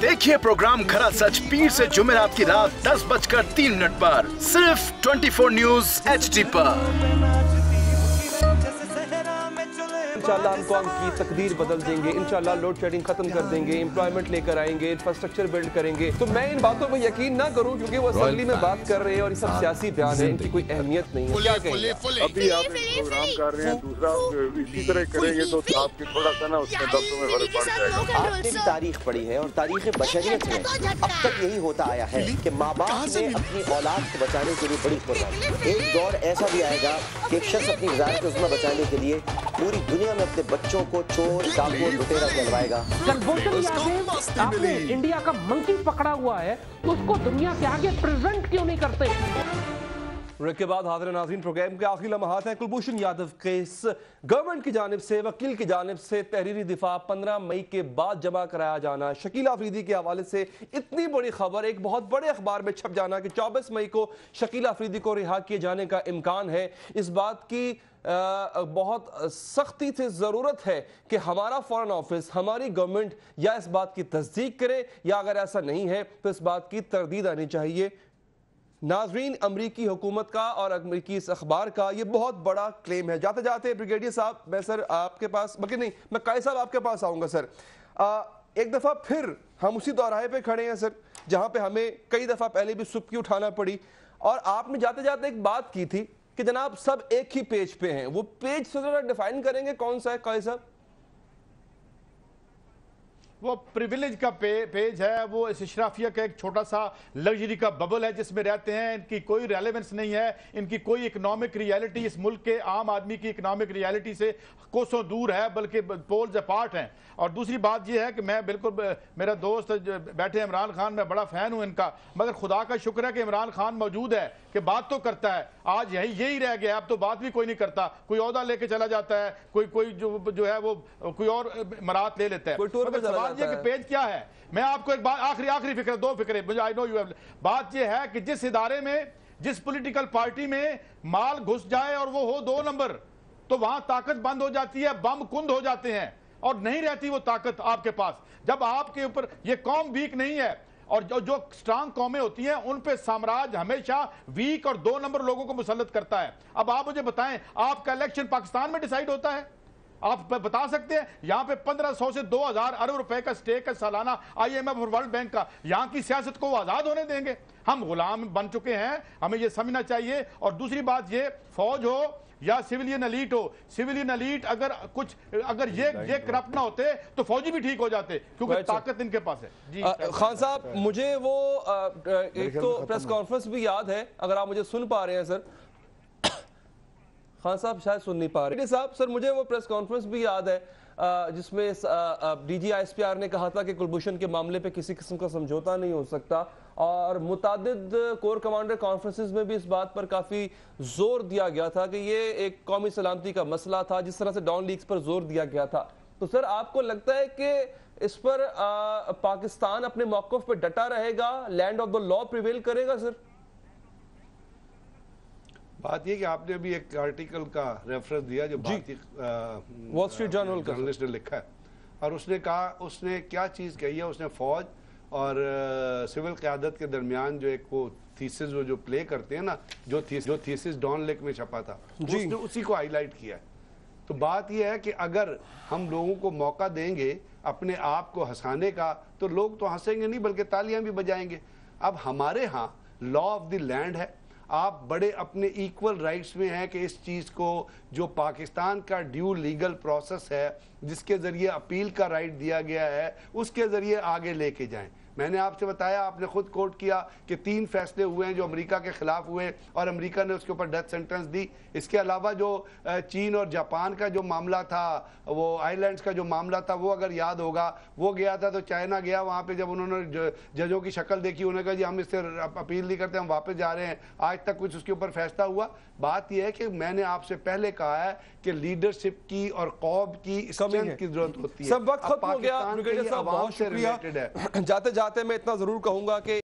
P: देखिए प्रोग्राम खरा सच पीर से जुमेरात की रात 10:03 पर सिर्फ 24 न्यूज़ HD पर।
A: इंशाल्लाह हम कौम की तकदीर बदल देंगे, इंशाल्लाह लोड शेडिंग खत्म कर देंगे, एम्प्लॉयमेंट लेकर आएंगे, इंफ्रास्ट्रक्चर बिल्ड करेंगे। तो मैं इन बातों पर यकीन ना करूं क्योंकि वो असेंबली में बात कर रहे हैं और ये सब सियासी बयान है, इनकी कोई अहमियत नहीं है। क्या कहेंगे?
Q: अभी आप प्रोग्राम कर रहे हैं, दूसरा इसी तरह करेंगे तो आपकी थोड़ा सा ना उसमें दफ्तरों में फर्क पड़ जाएगा।
S: आपने भी तारीख पढ़ी है और तारीख बशरियत में अब तक यही होता आया है कि माँ बाप ने अपनी औलाद को बचाने के लिए बड़ी कुर्बानी। एक दौर ऐसा भी आएगा कि एक शख्स अपनी वजारत उज़्मा बचाने के लिए पूरी दुनिया में अपने बच्चों को चोर डाकू लुटेरा कहलवाएगा।
T: आपने इंडिया का मंकी पकड़ा हुआ है तो उसको दुनिया के आगे प्रेजेंट क्यों नहीं करते?
A: ब्रेक के बाद हाजिर नाज़रीन, प्रोग्राम के आखिरी लम्हात हैं। कुलभूषण यादव केस गवर्नमेंट की जानिब से, वकील की जानिब से तहरीरी दिफा 15 मई के बाद जमा कराया जाना, शकीला अफरीदी के हवाले से इतनी बड़ी खबर एक बहुत बड़े अखबार में छप जाना कि 24 मई को शकीला अफरीदी को रिहा किए जाने का इम्कान है। इस बात की बहुत सख्ती से ज़रूरत है कि हमारा फॉरेन ऑफिस, हमारी गवर्नमेंट या इस बात की तस्दीक करे या अगर ऐसा नहीं है तो इस बात की तरदीद आनी चाहिए। नाजरीन, अमरीकी हुकूमत का और अमरीकी इस अखबार का ये बहुत बड़ा क्लेम है। जाते जाते ब्रिगेडियर साहब, मैं सर आपके पास, बल्कि नहीं, मैं कायद साहब आपके पास आऊँगा सर। एक दफ़ा फिर हम उसी दौराहे पे खड़े हैं सर, जहाँ पे हमें कई दफ़ा पहले भी सुबकी उठाना पड़ी, और आपने जाते जाते एक बात की थी कि जनाब सब एक ही पेज पे हैं। वो पेज से जरा डिफाइन करेंगे कौन सा है कायद साहब?
D: वो प्रिविलेज का पेज है, वो इस इशराफिया का एक छोटा सा लग्जरी का बबल है जिसमें रहते हैं। इनकी कोई रेलेवेंस नहीं है, इनकी कोई इकोनॉमिक रियलिटी इस मुल्क के आम आदमी की इकोनॉमिक रियलिटी से कोसों दूर है, बल्कि पोल्स अपार्ट हैं। और दूसरी बात यह है कि मैं बिल्कुल, मेरा दोस्त बैठे इमरान खान, मैं बड़ा फ़ैन हूँ इनका, मगर खुदा का शुक्र है कि इमरान खान मौजूद है कि बात तो करता है। आज यही रह गया, अब तो बात भी कोई नहीं करता, कोई ओहदा लेके चला जाता है, कोई जो है वो कोई और मरात ले लेता है। सवाल ये कि पेज क्या है। मैं आपको एक बात, आखिरी फिक्र, 2 फिक्रे मुझे, आई नो यू हैव, बात यह है कि जिस इदारे में, जिस पॉलिटिकल पार्टी में माल घुस जाए और वो हो 2 नंबर, तो वहां ताकत बंद हो जाती है, बम कुंद हो जाते हैं और नहीं रहती वो ताकत आपके पास। जब आपके ऊपर, ये कौम वीक नहीं है, और जो स्ट्रांग कौमें होती हैं उन पे साम्राज्य हमेशा वीक और 2 नंबर लोगों को मुसल्लत करता है। अब आप मुझे बताएं, आपका इलेक्शन पाकिस्तान में डिसाइड होता है? आप बता सकते हैं? यहां पे 1500 से 2000 अरब रुपए का स्टेक है सालाना IMF और वर्ल्ड बैंक का। यहां की सियासत को आजाद होने देंगे? हम गुलाम बन चुके हैं, हमें यह समझना चाहिए। और दूसरी बात, ये फौज हो या सिविलियन एलीट हो, सिविलियन एलीट अगर ये करप्ट ना होते तो फौजी भी ठीक हो जाते, क्योंकि ताकत इनके पास है। जी
A: खान साहब, मुझे वो एक तो प्रेस कॉन्फ्रेंस भी याद है, अगर आप मुझे सुन पा रहे हैं सर। खान साहब शायद सुन नहीं पा रहे साहब। सर, मुझे वो प्रेस कॉन्फ्रेंस भी याद है जिसमें DG ISPR ने कहा था कि कुलभूषण के मामले पे किसी किस्म का समझौता नहीं हो सकता, और मुतादिद कोर कमांडर कॉन्फ्रेंसेस में भी इस बात पर काफ़ी जोर दिया गया था कि ये एक कौमी सलामती का मसला था, जिस तरह से डॉन लीग्स पर जोर दिया गया था। तो सर, आपको लगता है कि इस पर पाकिस्तान अपने मौक़िफ़ पे डटा रहेगा, land of the law prevail करेगा? सर,
B: बात यह कि आपने अभी एक आर्टिकल का रेफरेंस दिया जो भारतीय
A: वॉल स्ट्रीट जर्नल का
B: जर्नलिस्ट ने लिखा है, और उसने कहा, उसने क्या चीज़ कही है, उसने फौज और सिविल क़यादत के दरमियान जो एक वो थीसिस जो प्ले करते हैं ना, जो थीसिस डॉन लेक में छपा था, उसने उसी को हाईलाइट किया है। तो बात यह है कि अगर हम लोगों को मौका देंगे अपने आप को हंसाने का, तो लोग तो हंसेंगे नहीं बल्कि तालियां भी बजाएंगे। अब हमारे यहाँ लॉ ऑफ द लैंड है, आप बड़े अपने इक्वल राइट्स में हैं कि इस चीज़ को, जो पाकिस्तान का ड्यू लीगल प्रोसेस है जिसके ज़रिए अपील का राइट दिया गया है, उसके ज़रिए आगे लेके जाएं। मैंने आपसे बताया, आपने खुद कोट किया कि 3 फैसले हुए हैं जो अमेरिका के खिलाफ हुए और अमेरिका ने उसके ऊपर डेथ सेंटेंस दी। इसके अलावा जो चीन और जापान का जो मामला था, वो आइलैंड्स का जो मामला था, वो अगर याद होगा, वो गया था तो चाइना गया, वहाँ पे जब उन्होंने जजों की शक्ल देखी, उन्होंने कहा जी हम इससे अपील नहीं करते, हम वापस जा रहे हैं। आज तक कुछ उसके ऊपर फैसला हुआ। बात यह है कि मैंने आपसे पहले कहा है कि लीडरशिप की और कौम की स्ट्रेंथ की जरूरत होती है।
A: सब वक्त खत्म हो गया। बहुत शुक्रिया। जाते जाते मैं इतना जरूर कहूंगा कि